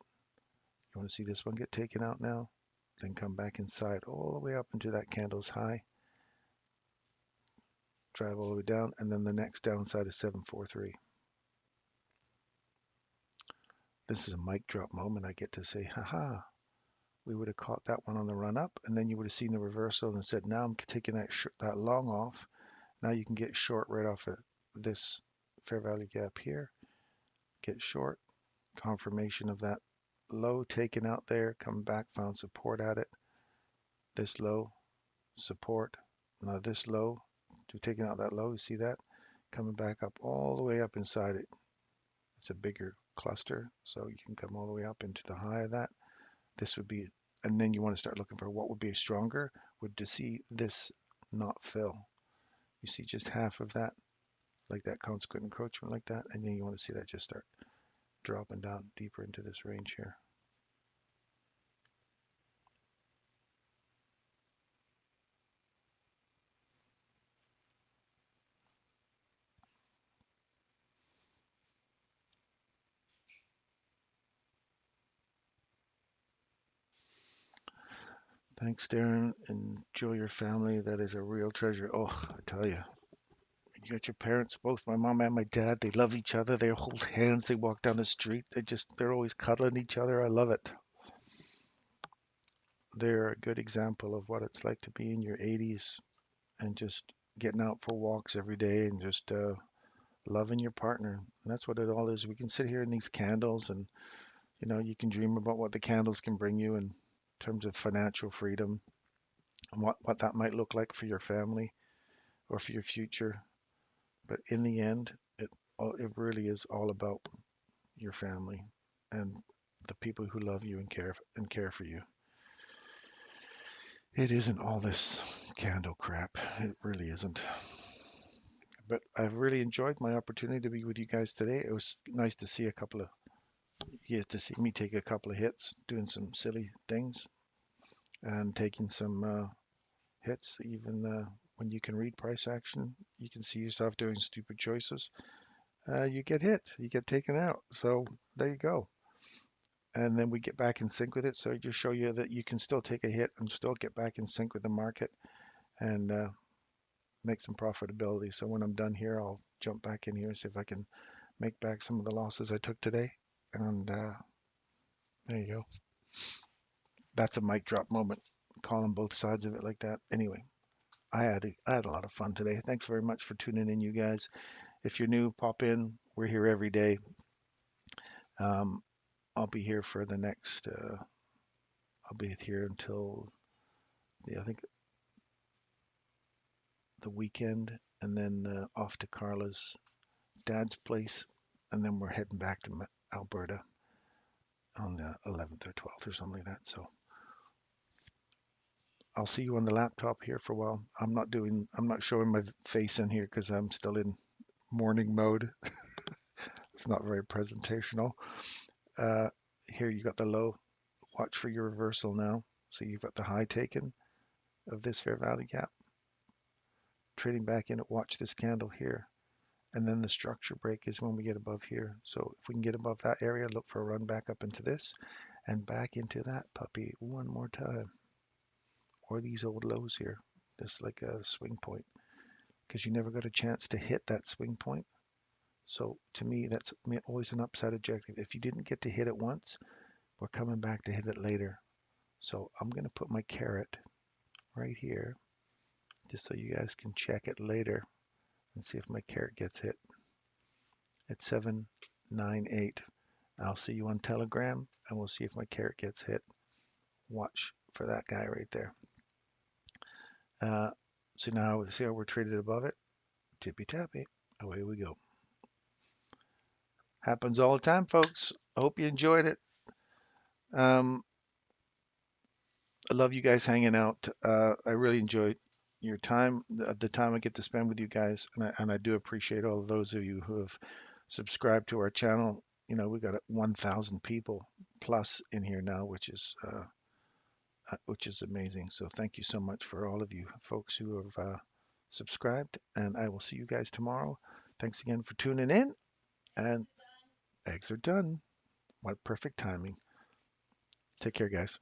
You want to see this one get taken out now, then come back inside all the way up into that candle's high, drive all the way down, and then the next downside is 743. This is a mic drop moment. I get to say, haha, we would have caught that one on the run up, and then you would have seen the reversal and said, now I'm taking that long off. Now you can get short right off of this fair value gap here. Get short, confirmation of that low taken out there, come back, found support at it. This low, support. Now this low, to taking out that low, you see that? Coming back up all the way up inside it. It's a bigger cluster, so you can come all the way up into the high of that. This would be, and then you want to start looking for what would be stronger, would to see this not fill. You see just half of that, like that consequent encroachment like that, and then you want to see that just start dropping down deeper into this range here. Thanks, Darren. Enjoy your family. That is a real treasure. Oh, I tell you, you got your parents, both my mom and my dad. They love each other. They hold hands. They walk down the street. They're always cuddling each other. I love it. They're a good example of what it's like to be in your 80s and just getting out for walks every day and just loving your partner. And that's what it all is. We can sit here in these candles and, you can dream about what the candles can bring you in terms of financial freedom and what that might look like for your family or for your future. But in the end, it really is all about your family and the people who love you and care for you. It isn't all this candle crap. It really isn't. But I've really enjoyed my opportunity to be with you guys today. It was nice to see to see me take a couple of hits, doing some silly things and taking some hits. Even when you can read price action, you can see yourself doing stupid choices. You get hit, you get taken out. So there you go. And then we get back in sync with it. So just show you that you can still take a hit and still get back in sync with the market and make some profitability. So when I'm done here, I'll jump back in here and see if I can make back some of the losses I took today. And there you go. That's a mic drop moment. Calling both sides of it like that. Anyway, I had a lot of fun today. Thanks very much for tuning in, you guys. If you're new, pop in. We're here every day. Um, I'll be here for the next. I'll be here until I think the weekend, and then off to Carla's dad's place, and then we're heading back to Alberta on the 11th or 12th or something like that. So I'll see you on the laptop here for a while. I'm not showing my face in here because I'm still in morning mode. It's not very presentational. Uh, Here you got the low. Watch for your reversal now. So you've got the high taken of this fair value gap. Trading back in it, watch this candle here. And then the structure break is when we get above here. So if we can get above that area, look for a run back up into this and back into that puppy one more time. Or these old lows here. This like a swing point because you never got a chance to hit that swing point. So to me, that's always an upside objective. If you didn't get to hit it once, we're coming back to hit it later. So I'm going to put my carrot right here just so you guys can check it later and see if my carrot gets hit at 798. I'll see you on Telegram and we'll see if my carrot gets hit. Watch for that guy right there. Uh, so now see how we're traded above it. Tippy tappy. Away we go. Happens all the time, folks. I hope you enjoyed it. Um, I love you guys hanging out. I really enjoyed your time, the time I get to spend with you guys, and I do appreciate all of those of you who have subscribed to our channel. We got 1,000 people plus in here now, which is amazing. So thank you so much for all of you folks who have subscribed, and I will see you guys tomorrow. Thanks again for tuning in, and eggs are done. What perfect timing. Take care, guys.